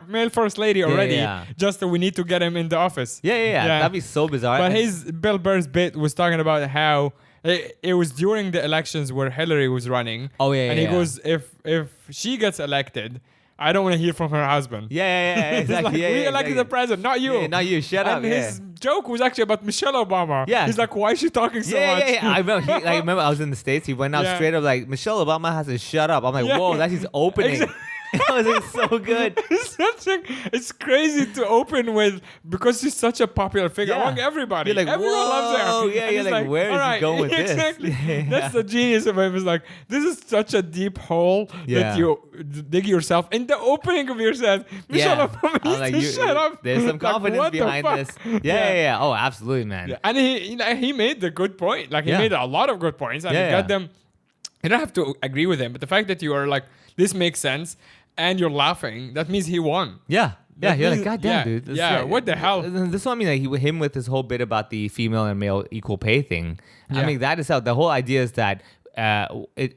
male first lady already. Just that we need to get him in the office. Yeah. That'd be so bizarre. But Bill Burr's bit was talking about how it was during the elections where Hillary was running. Oh yeah. And he goes, if she gets elected, I don't want to hear from her husband. Yeah, exactly. We elected the president, not you. Yeah, not you. Shut up. And his joke was actually about Michelle Obama. Yeah. He's like, why is she talking so much? Yeah. I remember I was in the States. He went out straight up like, Michelle Obama has to shut up. I'm like, whoa, that's his opening. That was like, so good. It's crazy to open with because she's such a popular figure among everybody. You're like, everyone loves her. Oh yeah, you're like, where is he going with this? Exactly. That's the genius of it. It's like, this is such a deep hole that you dig yourself in the opening of yourself. Michelle Obama needs to shut up. There's some confidence behind this. Yeah. Oh, absolutely, man. Yeah. And he made the good point. Like he made a lot of good points, and he got them. You don't have to agree with him, but the fact that you are like, this makes sense, and you're laughing, that means he won. Yeah, you're like, God damn, dude. What the hell? This is what I mean. Like him with his whole bit about the female and male equal pay thing. I mean, that is how the whole idea is that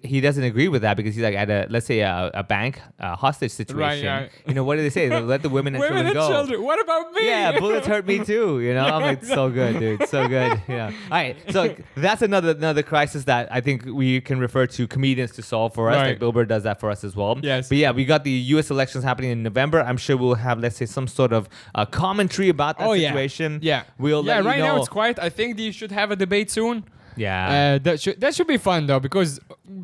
he doesn't agree with that because he's like at let's say a bank hostage situation. Right. You know, what do they say? They'll let the women and children go. What about me? Yeah, bullets hurt me too. You know, I'm like, so good, dude, so good. Yeah. All right, so that's another crisis that I think we can refer to comedians to solve for us. Like Bill Burr does that for us as well. Yes. But yeah, we got the U.S. elections happening in November. I'm sure we'll have, let's say, some sort of commentary about that situation. Yeah. We'll let you right know. now it's quiet. I think they should have a debate soon. Yeah. That should be fun though, because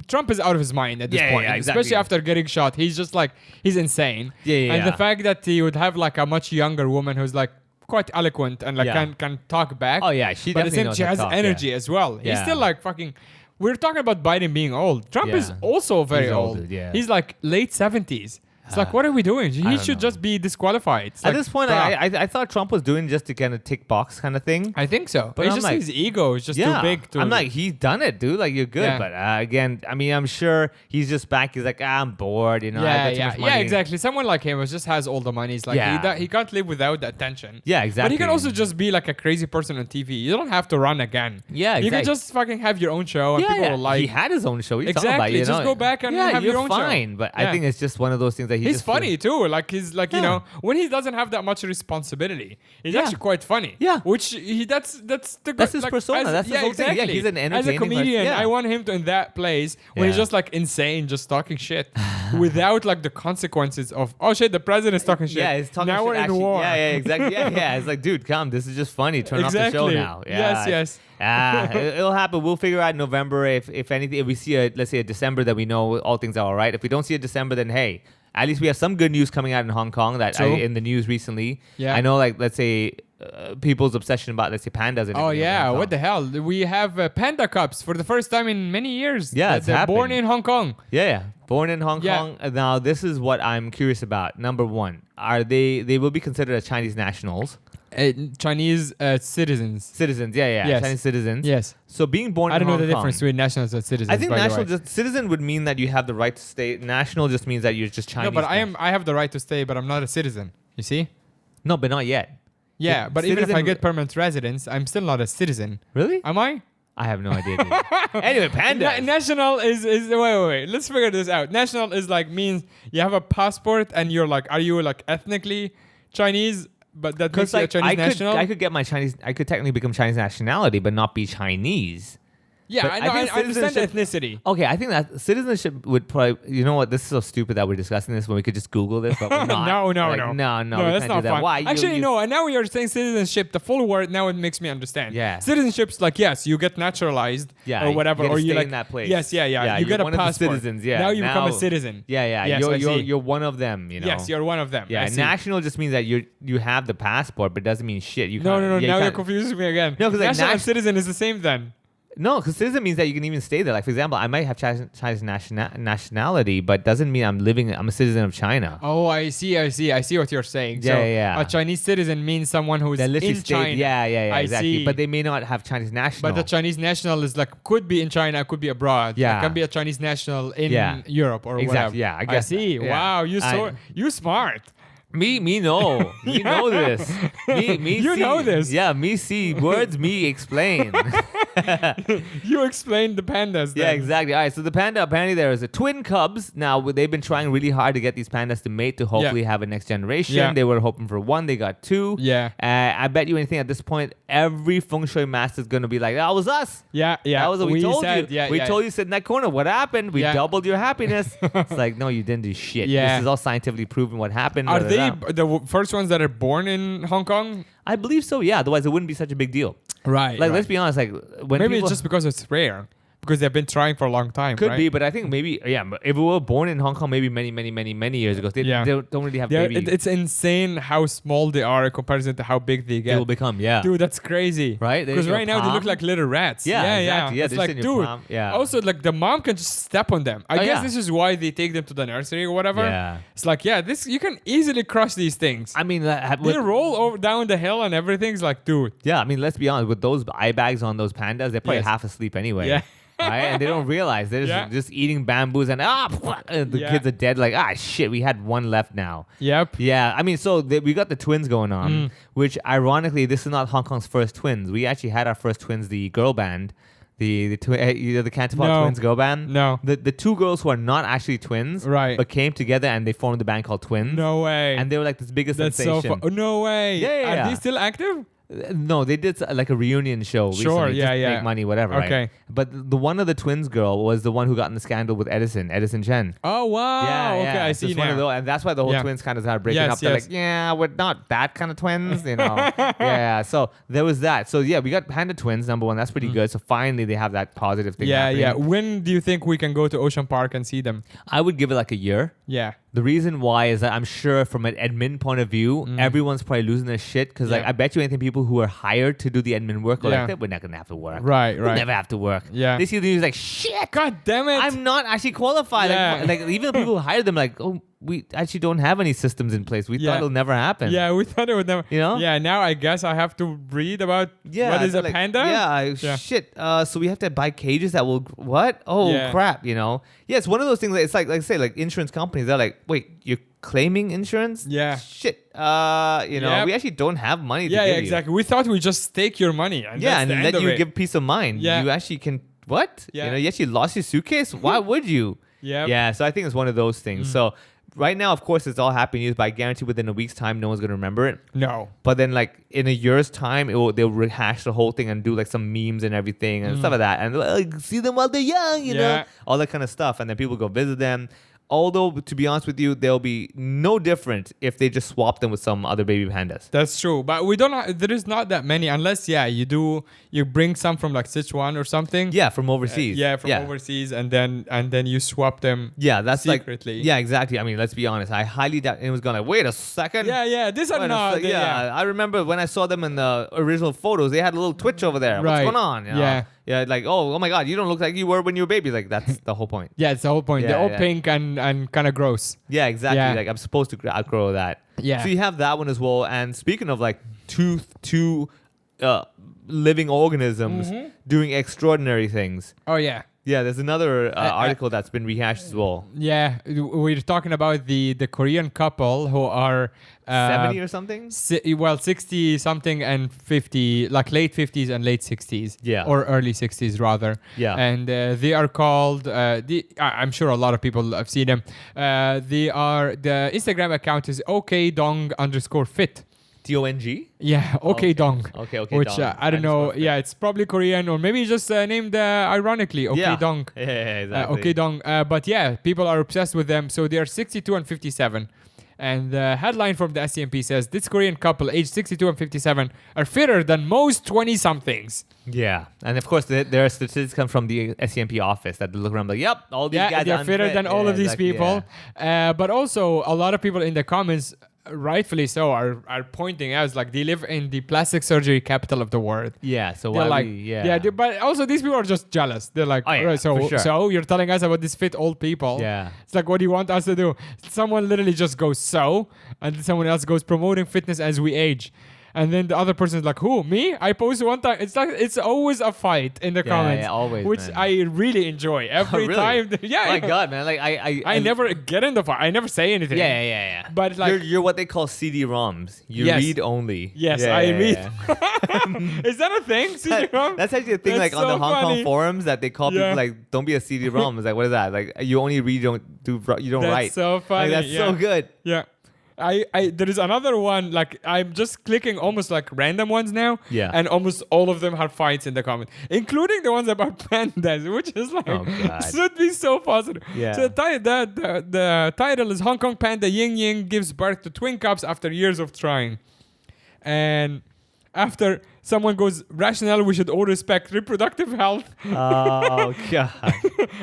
Trump is out of his mind at this point. Yeah, exactly. Especially after getting shot. He's just like, he's insane. Yeah. And the fact that he would have like a much younger woman who's like quite eloquent and like can talk back. Oh yeah, she definitely knows she has talk, energy as well. He's still like fucking. We're talking about Biden being old. Trump is also very old. Dude, He's like late 70s. It's like, what are we doing? He should just be disqualified. At this point, I thought Trump was doing just to kind of tick box kind of thing. I think so. But it's just like, his ego is just too big. I'm like, he's done it, dude. Like, you're good. Yeah. But again, I mean, I'm sure he's just back. He's like, I'm bored. You know, I got too much money. Yeah, exactly. Someone like him just has all the money. He's like, he can't live without the attention. Yeah, exactly. But he can also just be like a crazy person on TV. You don't have to run again. Yeah, exactly. You can just fucking have your own show and people will like. He had his own show. Exactly. Just go back and have your own show. You're fine. But I think it's just one of those things that He's just funny too. Like he's like you know when he doesn't have that much responsibility, he's actually quite funny. Yeah, which that's his persona. That's his whole thing. Yeah, he's an entertaining. As a comedian, I want him to in that place when he's just like insane, just talking shit without like the consequences of oh shit, the president's talking shit. Yeah, he's talking now shit. We're in war. Yeah, exactly. Yeah. It's like, dude, come. This is just funny. Turn off the show now. Yeah, yes. It'll happen. We'll figure out in November if anything. If we see let's say a December that we know all things are all right. If we don't see a December, then hey, at least we have some good news coming out in Hong Kong that in the news recently. Yeah, I know. Like let's say people's obsession about let's say pandas. Oh yeah, what the hell? We have panda cups for the first time in many years. Yeah, they're born in Hong Kong. Yeah. Born in Hong Kong. Now this is what I'm curious about. Number one, are they will be considered as Chinese nationals? Chinese citizens. Citizens, yes. Chinese citizens. Yes. So being born in Hong Kong. I don't know the difference between nationals and citizens. I think citizen would mean that you have the right to stay. National just means that you're just Chinese. No, but I have the right to stay, but I'm not a citizen. You see? No, but not yet. Yeah, but even if I get permanent residence, I'm still not a citizen. Really? Am I? I have no idea. Anyway, panda. National is wait. Let's figure this out. National is like means you have a passport and you're like, are you like ethnically Chinese? But that makes you a Chinese national. I could get my Chinese. I could technically become Chinese nationality, but not be Chinese. Yeah, I understand the ethnicity. Okay, I think that citizenship would probably. You know what? This is so stupid that we're discussing this when we could just Google this, but we're not. No. That's not fun. Why? Actually, no. And now you're saying citizenship. The full word now it makes me understand. Yeah. Citizenship's like yes, you get naturalized. Yeah. Or whatever, or you like in that place. Yes. You get a passport. Citizens. Yeah. Now you become a citizen. Yeah. Yes, you're one of them. You know. Yes, you're one of them. Yeah. National just means that you have the passport, but doesn't mean shit. No. Now you're confusing me again. No, because national and citizen is the same then. No, because citizen means that you can even stay there. Like, for example, I might have Chinese nationality, but doesn't mean I'm a citizen of China. Oh, I see what you're saying. Yeah. A Chinese citizen means someone who's in China. Yeah, exactly. I see. But they may not have Chinese national. But the Chinese national is like, could be in China, could be abroad. Yeah. It can be a Chinese national in Europe or whatever. Yeah, I guess. I see. Yeah. Wow, you smart. Me know. Me know this. Me you see. know this. Yeah, me see words, me explain. You explained the pandas then. Yeah, exactly. All right, so the panda, apparently there is a twin cubs. Now, they've been trying really hard to get these pandas to mate to hopefully have a next generation. Yeah. They were hoping for one. They got two. Yeah. I bet you anything at this point, every feng shui master is going to be like, that was us. Yeah. That was what we told said, you. We told you sit in that corner. What happened? We doubled your happiness. It's like, no, you didn't do shit. Yeah. This is all scientifically proven what happened. Are they the first ones that are born in Hong Kong? I believe so, yeah. Otherwise, it wouldn't be such a big deal. Right. Like, let's be honest. Like, when maybe it's just because it's rare. Because they've been trying for a long time. Could be, but I think maybe, if we were born in Hong Kong, maybe many years ago, they don't really have babies. It's insane how small they are in comparison to how big they get. They will become, yeah. Dude, that's crazy. Right? Because right now they look like little rats. Yeah, exactly. Yeah, it's like, dude. Also, like the mom can just step on them. I guess this is why they take them to the nursery or whatever. Yeah. It's like, this you can easily crush these things. I mean, they roll down the hill and everything's like, dude. Yeah, I mean, let's be honest. With those eye bags on those pandas, they're probably half asleep anyway. Yeah. Right? And they don't realize they're just eating bamboos and the kids are dead. Like, shit, we had one left now. Yep. Yeah. I mean, so we got the twins going on, which ironically, this is not Hong Kong's first twins. We actually had our first twins, the girl band, the Cantopop Twins girl band. No. The two girls who are not actually twins, right, but came together and they formed a band called Twins. No way. And they were like this biggest sensation. So fun. No way. Yeah. Are they still active? No, they did like a reunion show recently. Just make money, whatever. Okay. Right? But the one of the twins girl was the one who got in the scandal with Edison Chen. Oh, wow. Yeah. Okay, I see now. One of those, and that's why the whole twins kind of started breaking up. They're like, we're not that kind of twins, you know. So there was that. So we got panda twins, number one. That's pretty good. So finally they have that positive thing happening. Yeah. When do you think we can go to Ocean Park and see them? I would give it like a year. Yeah. The reason why is that I'm sure from an admin point of view, everyone's probably losing their shit because like I bet you anything people who are hired to do the admin work are like, we're not gonna have to work. Right. We'll never have to work. Yeah. They see the news like, shit. God damn it. I'm not actually qualified. Yeah. Like even the people who hired them like, we actually don't have any systems in place. We thought it'll never happen. Yeah, we thought it would never. You know? Yeah, now I guess I have to read about what is a panda? Yeah, shit. So we have to buy cages that will, what? Oh, crap, you know? Yeah, it's one of those things that it's like I say, like insurance companies, they're like, wait, you're claiming insurance? Yeah. Shit. We actually don't have money to give you. Exactly. We thought we just take your money. And and let you give peace of mind. Yeah. You actually can, what? Yeah. You know, you actually lost your suitcase? Why would you? Yeah. Yeah, so I think it's one of those things. So right now, of course, it's all happy news, but I guarantee within a week's time, no one's going to remember it. No. But then, like, in a year's time, they'll rehash the whole thing and do, like, some memes and everything and stuff like that. And, like, see them while they're young, you know? All that kind of stuff. And then people go visit them. Although, to be honest with you, they'll be no different if they just swap them with some other baby pandas. That's true. But we don't there is not that many unless, you bring some from like Sichuan or something. Yeah, from overseas. Overseas and then you swap them that's secretly. Like, yeah, exactly. I mean, let's be honest. I highly doubt it was going to, wait a second. These are not. I remember when I saw them in the original photos, they had a little twitch over there. Right. What's going on? You know? Yeah, like, oh my God, you don't look like you were when you were a baby. Like, that's the whole point. Yeah, it's the whole point. They're all pink and kind of gross. Yeah, exactly. Yeah. Like, I'm supposed to outgrow that. Yeah. So you have that one as well. And speaking of, like, two living organisms doing extraordinary things. Oh, yeah. Yeah, there's another article that's been rehashed as well. Yeah, we're talking about the Korean couple who are 70 or something? 60 something and 50, like late 50s and late 60s. Yeah. Or early 60s rather. Yeah. And they are called, I'm sure a lot of people have seen them. The Instagram account is okdong_fit. TONG? Yeah, okay Dong. Okay, which Dong. I don't know. Yeah, it's probably Korean or maybe just named ironically. Okay Dong. Yeah, exactly. Okay Dong. But yeah, people are obsessed with them. So they are 62 and 57. And the headline from the SCMP says, this Korean couple aged 62 and 57 are fitter than most 20-somethings. Yeah. And of course, there are statistics come from the SCMP office that look around like, yep, all these guys they're are fitter unfit. than all of these people. Yeah. But also, a lot of people in the comments, rightfully so, are pointing out like they live in the plastic surgery capital of the world. Yeah, so they're why like, but also these people are just jealous. They're like, so you're telling us about these fit old people. Yeah. It's like, what do you want us to do? Someone literally just goes and someone else goes promoting fitness as we age. And then the other person is like, who? Me? I posted one time. It's like it's always a fight in the comments. Yeah, always. Which man. I really enjoy every really? time. Yeah. My God, man. Like I never get in the fight. I never say anything. Yeah. But like you're what they call CD-ROMs. You read only. Yes, I read. Is that a thing? CD-ROM? That's actually a thing. That's like on the Hong Kong forums that they call people like, don't be a CD-ROM. It's like, what is that? Like you only read, you don't write. That's so funny. Like, that's so good. Yeah. There is another one, like I'm just clicking almost like random ones now. Yeah. And almost all of them have fights in the comment, including the ones about pandas, which is like should be so positive. Yeah. So the title is Hong Kong panda Ying Ying gives birth to twin cubs after years of trying. And after someone goes, rationale, we should all respect reproductive health. Oh God.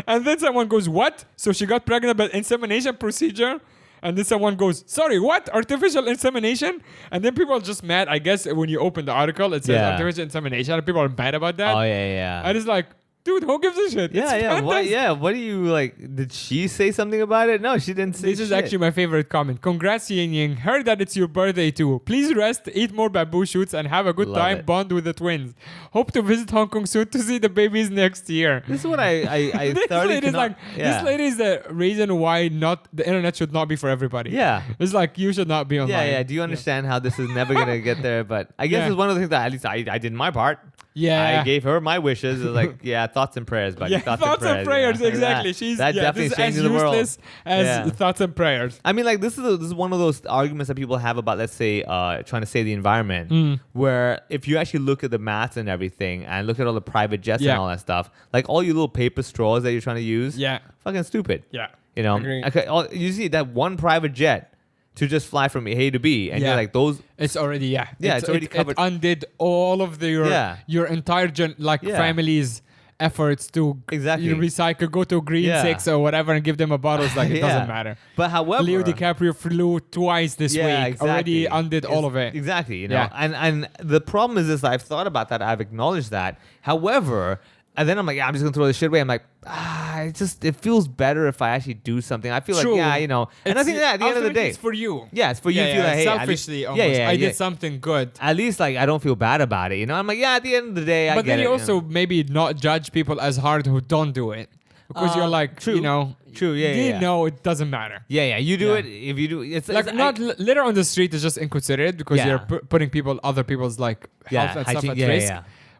And then someone goes, what? So she got pregnant by insemination procedure? And then someone goes, sorry, what? Artificial insemination? And then people are just mad. I guess when you open the article, it says artificial insemination. And people are mad about that. Oh, yeah. And it's like, dude, who gives a shit? Yeah. What do you like? Did she say something about it? No, she didn't say This is actually my favorite comment. Congrats, Ying Ying. Heard that it's your birthday too. Please rest, eat more bamboo shoots, and have a good time. Bond with the twins. Hope to visit Hong Kong soon to see the babies next year. This is what I this lady is like, this lady is the reason why the internet should not be for everybody. Yeah. It's like, you should not be online. Yeah. Do you understand how this is never going to get there? But I guess it's one of the things that at least I did my part. Yeah. I gave her my wishes. It was like, thoughts and prayers, buddy. Yeah, thoughts and prayers, exactly. That definitely is changing the world. As useless as thoughts and prayers. I mean, like, this is one of those arguments that people have about, let's say, trying to save the environment, where if you actually look at the maths and everything and look at all the private jets and all that stuff, like all your little paper straws that you're trying to use, fucking stupid. Yeah. You know? Okay, you see that one private jet to just fly from A to B, and you're like, those. It's already it's already covered. It undid all of your entire family's efforts to recycle, go to Green 6 or whatever, and give them a bottle. It's like it doesn't matter. But however, Leo DiCaprio flew twice this week. Exactly. Already undid all of it. Exactly. You know, and the problem is this. I've thought about that. I've acknowledged that. However. And then I'm like, I'm just gonna throw this shit away. I'm like, it feels better if I actually do something. I feel like, you know. And I think at the end of the day, it's for you. Yeah, it's for you. Feel like, hey, selfishly, almost. I did something good. At least, like, I don't feel bad about it. You know, I'm like, at the end of the day, I get it. But then you also maybe not judge people as hard who don't do it, because you're like, true. you know, you know, it doesn't matter. Yeah. You do it if you do. It's like not litter on the street is just inconsiderate because you're putting other people's like health and stuff at risk.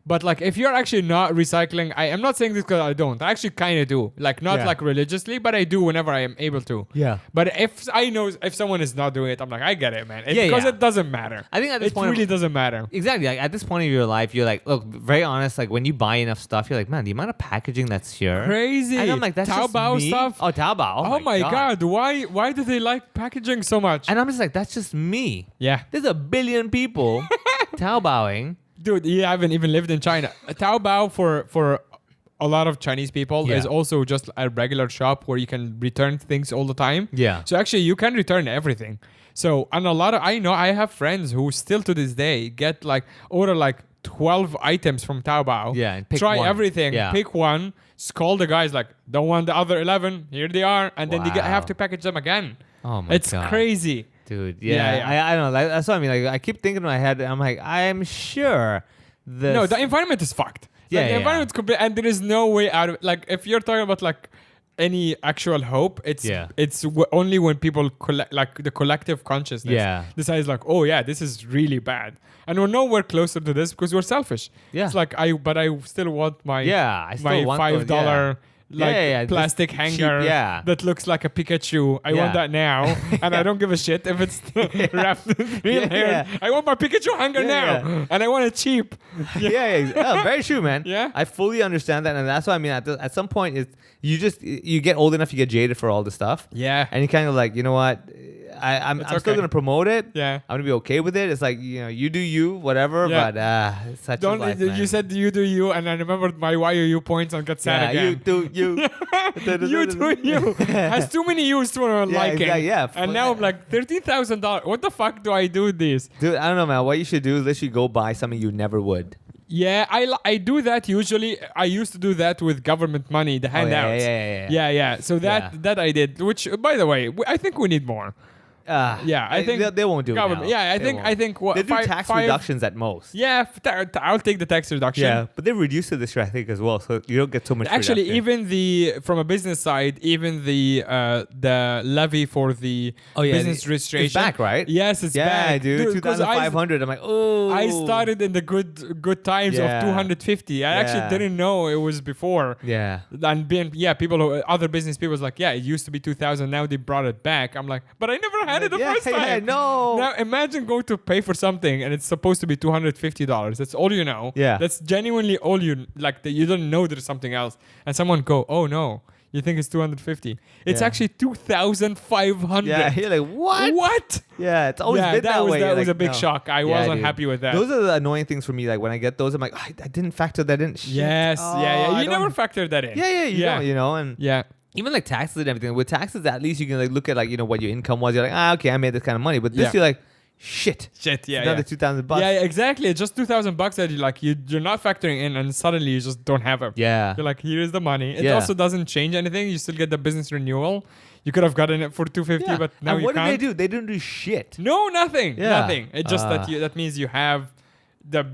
But like, if you're actually not recycling, I'm not saying this because I don't. I actually kind of do. Like, not like religiously, but I do whenever I am able to. Yeah. But if I know if someone is not doing it, I'm like, I get it, man. Because it doesn't matter. I think at this point, it really doesn't matter. Exactly. Like, at this point of your life, you're like, look, very honest. Like when you buy enough stuff, you're like, man, the amount of packaging that's here, crazy. And I'm like, that's Taobao just me? stuff. Oh, Taobao. Oh my god. Why do they like packaging so much? And I'm just like, that's just me. Yeah. There's a billion people Taobaoing. Dude, you haven't even lived in China. Taobao for a lot of Chinese people is also just a regular shop where you can return things all the time. Yeah. So actually, you can return everything. So, and I have friends who still to this day order like 12 items from Taobao. Yeah, and pick try one. everything. Yeah. Pick one. Call the guys like, don't want the other 11. Here they are. And then they have to package them again. Oh my It's god. crazy. Dude, I don't know. That's what I mean. Like, I keep thinking in my head, I'm like, I'm sure this. No, the environment is fucked. Yeah, the environment's complete, and there is no way out of it. Like, if you're talking about like any actual hope, it's only when people like the collective consciousness decides like, oh yeah, this is really bad, and we're nowhere closer to this because we're selfish. Yeah, it's like I still want my I still want $5 plastic hanger that looks like a Pikachu. I want that now, and I don't give a shit if it's wrapped with real hair. I want my Pikachu hanger now, and I want it cheap. Very true, man. Yeah, I fully understand that, and that's what I mean. At some point, you get old enough, you get jaded for all the stuff. Yeah, and you kind of like, you know what? I'm still gonna promote it. Yeah, I'm gonna be okay with it. It's like, you do you, whatever. Yeah. But it's such a life, man. You said you do you, and I remembered my YUU points and got sad again. You do you. You do you. Has too many U's to our liking. And now I'm like, $13,000. What the fuck do I do with this? Dude, I don't know, man. What you should do is literally go buy something you never would. Yeah, I do that usually. I used to do that with government money, the handouts. Yeah. So that I did. Which, by the way, I think we need more. I think they won't do government. it now. Yeah, I think what they do tax reductions at most. Yeah, I'll take the tax reduction. Yeah, but they reduced it this year, I think, as well, so you don't get so much. Actually, reduction. even from a business side, even the levy for the business registration it's back, right? Yes, it's back. Yeah, dude, 2,500. I'm like, oh. I started in the good times of 250. I actually didn't know it was before. Yeah, and other business people was like, yeah, it used to be 2,000. Now they brought it back. I'm like, but I never had it the first time. Yeah, no. Now imagine going to pay for something and it's supposed to be $250. That's all you know. Yeah. That's genuinely all you like. That you don't know there's something else, and someone go, oh no, you think it's 250? It's actually 2,500. Yeah, you're like, what? What? Yeah, it's always been that way. That was a big shock. I wasn't happy with that. Those are the annoying things for me. Like when I get those, I'm like, I didn't factor that in. Shit. Yes, You never factor that in. You don't, and even like taxes and everything. With taxes, at least you can like look at like, what your income was. You're like, okay, I made this kind of money. But this, you're like, shit, another $2,000. Yeah, exactly. It's just $2,000 that you're not factoring in, and suddenly you just don't have it. Yeah, you're like, here is the money. It also doesn't change anything. You still get the business renewal. You could have gotten it for $250, but now you can't. What did they do? They didn't do shit. No, nothing. Nothing. It's just that means you have the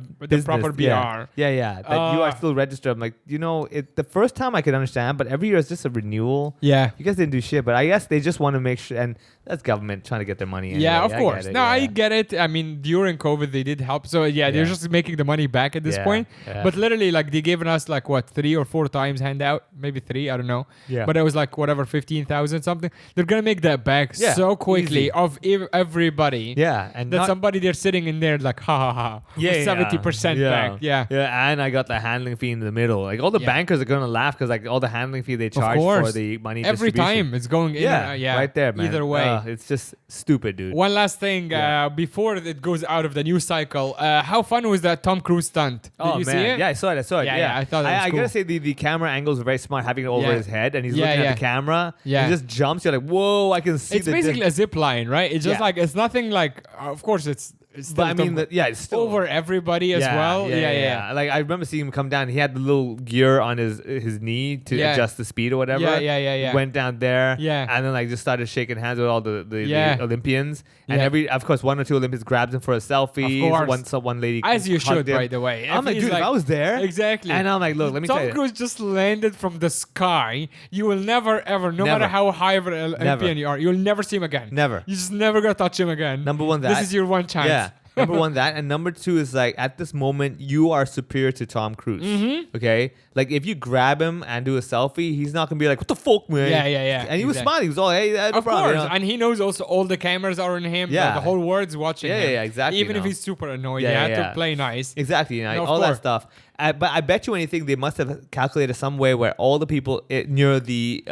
proper BR. That you are still registered. I'm like, the first time I could understand, but every year it's just a renewal. Yeah, you guys didn't do shit, but I guess they just want to make sure, and that's government trying to get their money. Anyway. Yeah, of course. I get it. I mean, during COVID they did help, so they're just making the money back at this point. Yeah. But literally, like they given us like what 3 or 4 times handout, maybe 3, I don't know. Yeah. But it was like whatever 15,000 something. They're gonna make that back so quickly of everybody. Yeah, and that somebody they're sitting in there like 70% back. Yeah, and I got the handling fee in the middle. Like all the bankers are gonna laugh because like all the handling fee they charge for the money every time it's going in. Right there, man. Either way, it's just stupid, dude. One last thing before it goes out of the news cycle. How fun was that Tom Cruise stunt? Did you see it? Yeah, I saw it. Yeah, I thought that was cool. I gotta say the camera angles were very smart, having it over his head, and he's looking at the camera. Yeah, he just jumps. You're like, whoa! I can see. It's basically a zip line, right? It's just like it's nothing like. Of course, it's still it's still over everybody as well. Yeah. Like I remember seeing him come down. He had the little gear on his knee to adjust the speed or whatever. Yeah. Went down there. Yeah. And then like just started shaking hands with all the Olympians. And of course 1 or 2 Olympians grabbed him for a selfie. Of course. One lady as you should, him. by the way. I'm like, dude, if I was there. Exactly. And I'm like, look, let me tell you. Tom Cruise just landed from the sky. You will never ever, no matter how high of an Olympian you are, you'll never see him again. Never. You just never gonna touch him again. Number one, this is your one chance. Yeah. Number one, that. And number two is like, at this moment, you are superior to Tom Cruise. Mm-hmm. Okay? Like, if you grab him and do a selfie, he's not going to be like, what the fuck, man? Yeah. And he was smiling. He was all, hey, no of problem, course. And he knows also all the cameras are on him. Yeah. The whole world's watching him. Yeah, exactly. Even if he's super annoyed, Yeah, they had yeah. to play nice. Exactly, you know, No, of all that course. stuff. But I bet you anything, they must have calculated some way where all the people near the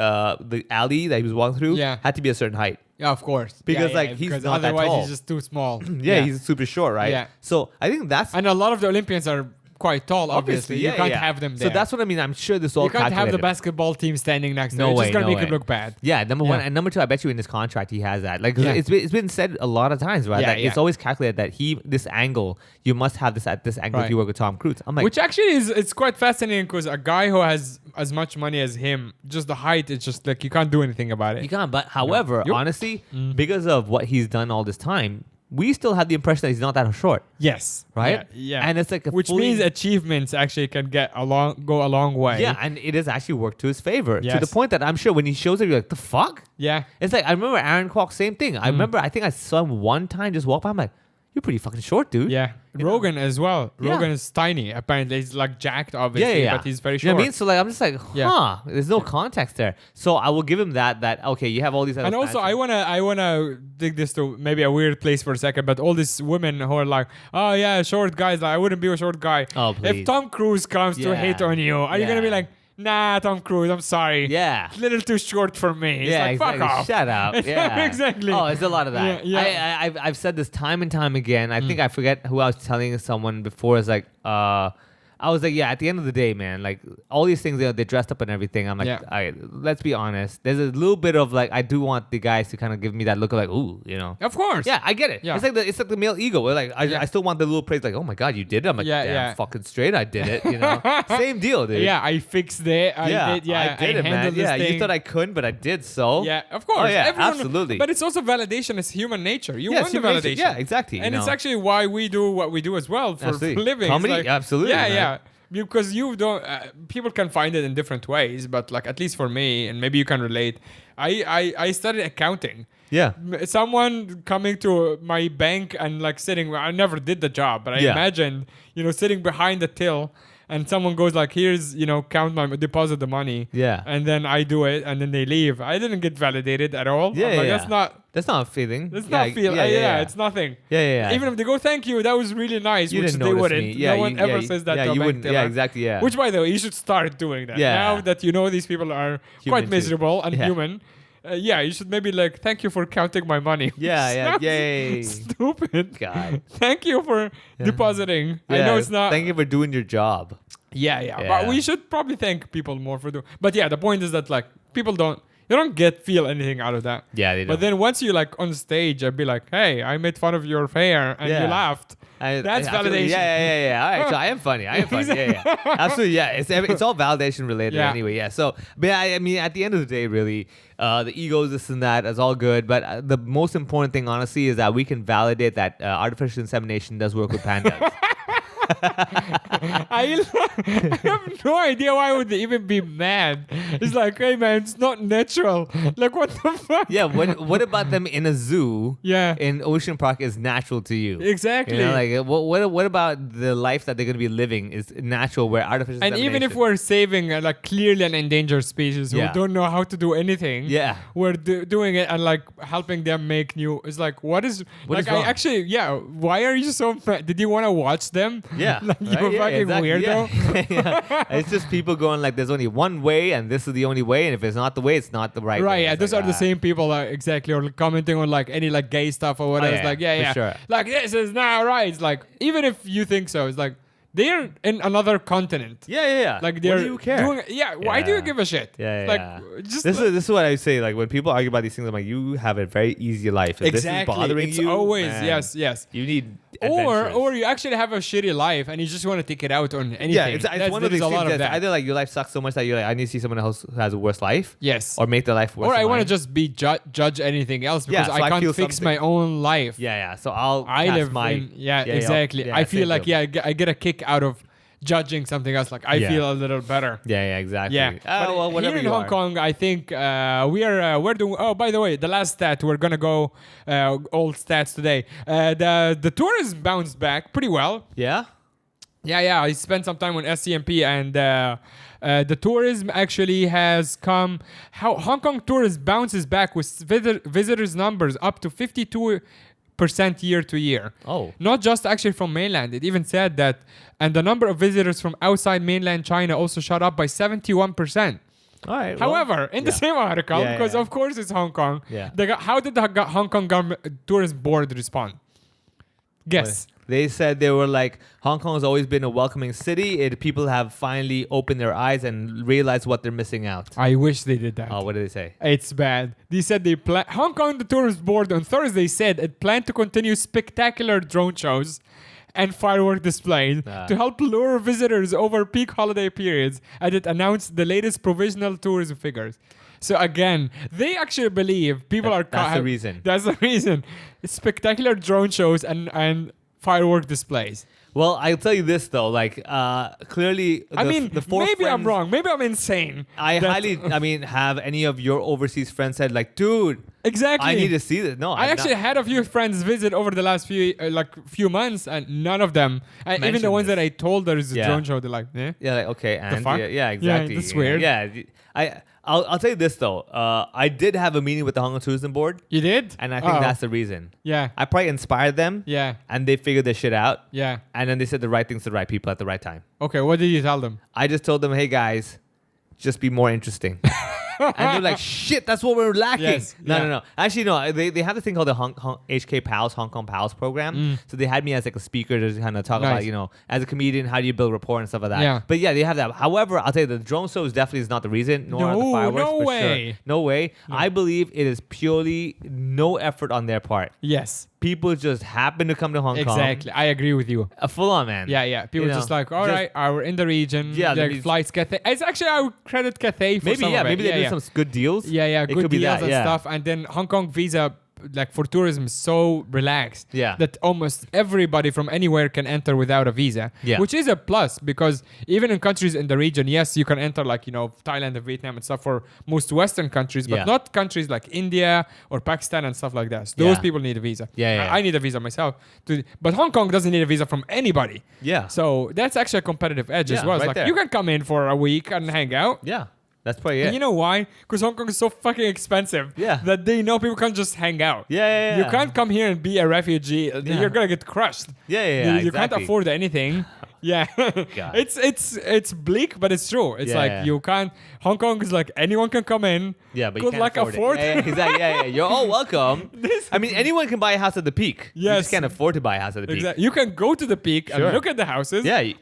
alley that he was walking through had to be a certain height. Yeah, of course. Because, Yeah, he's because not that otherwise tall. he's just too small. Yeah, he's super short, right? Yeah. So I think that's... And a lot of the Olympians are quite tall, obviously. You can't have them there. So that's what I mean. I'm sure this all You can't have the calculated. basketball team standing next to No it. It's way, just going to no make way. it look bad. Yeah, number one. And number two, I bet you in his contract he has that. Like, Yeah. it's been said a lot of times, right? Yeah, that yeah. It's always calculated that this angle, you must have this at this angle if Right. you work with Tom Cruise. I'm like... Which actually it's quite fascinating because a guy who has as much money as him, just the height, it's just like you can't do anything about it. You can't. But however, Yup. honestly, because of what he's done all this time, we still have the impression that he's not that short. Yes. Right? Yeah. And it's like a which fully- means achievements actually can go a long way. Yeah, and it has actually worked to his favor. To Yes. the point that I'm sure when he shows it, you're like, the fuck? Yeah. It's like, I remember Aaron Kwok, same thing. I remember, I think I saw him one time just walk by. I'm like, you're pretty fucking short, dude. Yeah. You know? Rogan as well. Yeah. Rogan is tiny. Apparently, he's like jacked, obviously, but he's very short. You know what I mean? So like, I'm just like, Yeah. there's no context there. So I will give him that, okay, you have all these other And also, fancy- I wanna dig this to maybe a weird place for a second, but all these women who are like, oh yeah, short guys, like, I wouldn't be a short guy. Oh, please. If Tom Cruise comes to Yeah. hate on you, are you gonna be Yeah. like, nah, Tom Cruise, I'm sorry. Yeah. A little too short for me. It's Yeah, like, exactly. fuck off. Shut up. Yeah, Exactly. Oh, it's a lot of that. Yeah. I've said this time and time again. I think I forget who I was telling someone before. It's like, I was like, yeah. At the end of the day, man, like all these things, they're dressed up and everything. I'm like, Yeah. all right, let's be honest. There's a little bit of like, I do want the guys to kind of give me that look of like, ooh, you know. Of course. Yeah, I get it. Yeah. It's like the male ego. We're like, I still want the little praise, like, oh my god, you did it. I'm like, Yeah, damn, yeah. fucking straight, I did it. You know, same deal, dude. Yeah, I fixed it. I did it, man. Yeah, you Thing. thought I couldn't, but I did. So Yeah, of course. Oh yeah, Everyone- absolutely. But it's also validation. It's human nature. You Yeah, want the it's human nature. validation. Yeah, exactly, And you it's know. actually why we do what we do as well for Absolutely. living. It's Comedy? like- Absolutely, Yeah, man. yeah. Because you don't. People can find it in different ways, but like at least for me, and maybe you can relate. I studied accounting. Yeah. Someone coming to my bank and like sitting. I never did the job, but I Yeah. imagined sitting behind the till. And someone goes like, here's, count deposit the money. Yeah. And then I do it and then they leave. I didn't get validated at all. Yeah, I'm like, yeah. That's not a feeling. not feel. Yeah, it's nothing. Yeah. Even if they go, thank you, that was really nice, You which didn't they notice wouldn't. me. Yeah, no one ever says that to a you bank wouldn't. teller. Yeah, exactly. Yeah. Which, by the way, you should start doing that. Yeah. Now that these people are Human quite too. miserable and Yeah. human. You should maybe like, thank you for counting my money. Yeah. Sounds Yay. Stupid. God. Thank you for depositing. I Yeah, know it's not. Thank you for doing your job. Yeah. But Yeah. we should probably thank people more for doing. But yeah, the point is that like people don't feel anything out of that. Yeah, they don't. But then once you like on stage, I'd be like, hey, I made fun of your hair and Yeah. you laughed. That's Absolutely. validation. Yeah. All right, so I am funny. Yeah. Absolutely. Yeah, it's all validation related Yeah. anyway. Yeah. So, but I mean, at the end of the day, really, the egos, this and that, is all good. But the most important thing, honestly, is that we can validate that artificial insemination does work with pandas. I have no idea why would they even be mad. It's like, hey man, it's not natural. Like what the fuck? Yeah. What about them in a zoo? Yeah. In Ocean Park is natural to you. Exactly. You know, like what about the life that they're going to be living is natural where artificial And even if insemination- we're saving like clearly an endangered species who Yeah. don't know how to do anything, Yeah. we're doing it and like helping them make new. It's like what is What is like I wrong? actually Why are you so mad? Did you want to watch them? Yeah. Like, you right? Yeah, fucking exactly. weirdo. Yeah. It's just people going like, there's only one way and this is the only way. And if it's not the way, it's not the right way. Right, yeah, It's those like, are the same people exactly, or commenting on like any like gay stuff or whatever. yeah, It's like, yeah, for sure. like this is not right. It's like even if you think so, it's like they're in another continent. Yeah. Like What they're do you care? doing. Yeah, why do you Yeah. give a shit? Yeah. Like just this is what I say. Like when people argue about these things, I'm like, you have a very easy life. If exactly. this is bothering it's you, always man, yes. You need Or adventures. you actually have a shitty life and you just want to take it out on anything. Yeah, it's one of there's these a things lot of that's that. either like your life sucks so much that you're like, I need to see someone else who has a worse life. Yes. Or make their life worse. Or I than want to mine. just be judge anything else because so I I can't feel fix something. my own life. Yeah. So I live my exactly. I feel same like deal. I get a kick out of judging something else. Like I feel a little better. Yeah, exactly. Yeah. But well, whatever here in you Hong are. Kong, I think we're doing. Oh, by the way, the last stat we're gonna go old stats today. The tourism bounced back pretty well. Yeah. Yeah. I spent some time on SCMP and the tourism actually has come. How Hong Kong tourism bounces back with visitors numbers up to 52% year to year. Oh. Not just actually from mainland. It even said that, and the number of visitors from outside mainland China also shot up by 71%. All right. However, in the same article, because of course it's Hong Kong, how did the Hong Kong government tourism board respond? Guess. They said they were like, Hong Kong has always been a welcoming city. People have finally opened their eyes and realized what they're missing out. I wish they did that. Oh, what did they say? It's bad. They said Hong Kong the Tourism Board on Thursday said it planned to continue spectacular drone shows and firework displays to help lure visitors over peak holiday periods, and it announced the latest provisional tourism figures. So again, they actually believe people are... That's the reason. That's the reason. It's spectacular drone shows and firework displays. Well, I'll tell you this though, like clearly, the four maybe friends, I'm wrong. Maybe I'm insane. Have any of your overseas friends said like, dude, exactly, I need to see this? No, I actually had a few friends visit over the last few months, and none of them, even the ones that I told there's a drone show, they're like, like okay, and fuck? yeah, exactly. Yeah, that's weird. Yeah, I'll tell you this though. I did have a meeting with the Hong Kong Tourism Board. You did? And I think that's the reason. Yeah. I probably inspired them. Yeah. And they figured their shit out. Yeah. And then they said the right things to the right people at the right time. Okay, what did you tell them? I just told them, hey guys, just be more interesting. And they're like, shit, that's what we're lacking. Yes, No. Actually, no, they have this thing called the HK PALS, Hong Kong PALS program. So they had me as like a speaker to kind of talk about, as a comedian, how do you build rapport and stuff like that. Yeah. But yeah, they have that. However, I'll tell you, the drone show is definitely not the reason, nor are the fireworks. No for way. Sure. No way. Yeah. I believe it is purely no effort on their part. Yes. People just happen to come to Hong Kong. Exactly. I agree with you. Full on, man. Yeah. People just like, all right, we're in the region. Yeah. Like flights, Cathay. It's actually, I would credit Cathay for some of it. Maybe they did some good deals. Yeah, it good could be deals that, and stuff. And then Hong Kong visa, like for tourism, is so relaxed that almost everybody from anywhere can enter without a visa, which is a plus, because even in countries in the region, yes, you can enter like, Thailand and Vietnam and stuff for most Western countries, but not countries like India or Pakistan and stuff like that. So those people need a visa. I need a visa myself. But Hong Kong doesn't need a visa from anybody. Yeah. So that's actually a competitive edge as well. It's right like there. you can come in for a week and hang out. Yeah. That's probably it. And you know why? Because Hong Kong is so fucking expensive that they know people can't just hang out. Yeah. You can't come here and be a refugee. You're gonna get crushed. Yeah. You can't afford anything. Yeah. It's bleak, but it's true. It's you can't. Hong Kong is like anyone can come in. Yeah, but good you luck can't afford it. Yeah, exactly. Yeah. You're all welcome. I mean, anyone can buy a house at the Peak. Yes. You just can't afford to buy a house at the Peak. Exactly. You can go to the Peak and look at the houses. Yeah.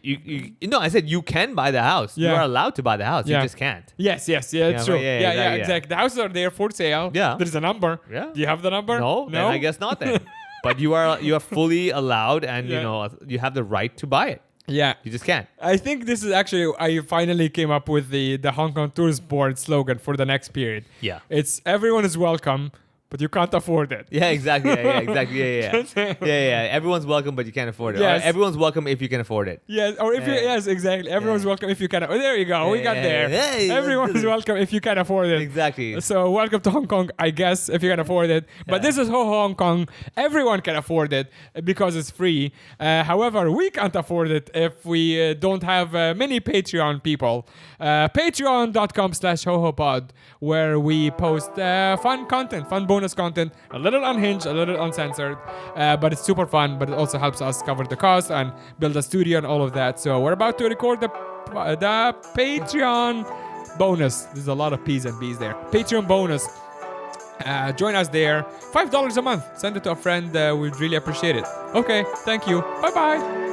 No, I said you can buy the house. Yeah. You are allowed to buy the house. You just can't. Yes. Yeah, it's true. Yeah, Exactly. The houses are there for sale. Yeah. There's a number. Yeah. Do you have the number? No. Then I guess not then. But you are fully allowed, and you have the right to buy it. Yeah. You just can't. I think this is actually, I finally came up with the Hong Kong Tourist Board slogan for the next period. Yeah. It's everyone is welcome, but you can't afford it. Yeah, exactly. Yeah. Everyone's welcome, but you can't afford it. Yes. Or everyone's welcome if you can afford it. Yes, or if you, yes, exactly. Everyone's welcome if you can. Oh, there you go. We got there. Everyone's welcome if you can afford it. Exactly. So welcome to Hong Kong, I guess, if you can afford it. But this is Hong Kong. Everyone can afford it because it's free. However, we can't afford it if we don't have many Patreon people. Patreon.com/HoHoPod, where we post fun content, fun bonus content, a little unhinged, a little uncensored, but it's super fun, but it also helps us cover the cost and build a studio and all of that. So we're about to record the Patreon bonus. There's a lot of P's and B's there. Patreon bonus. Join us there. $5 a month. Send it to a friend. We'd really appreciate it. Okay, thank you. Bye-bye.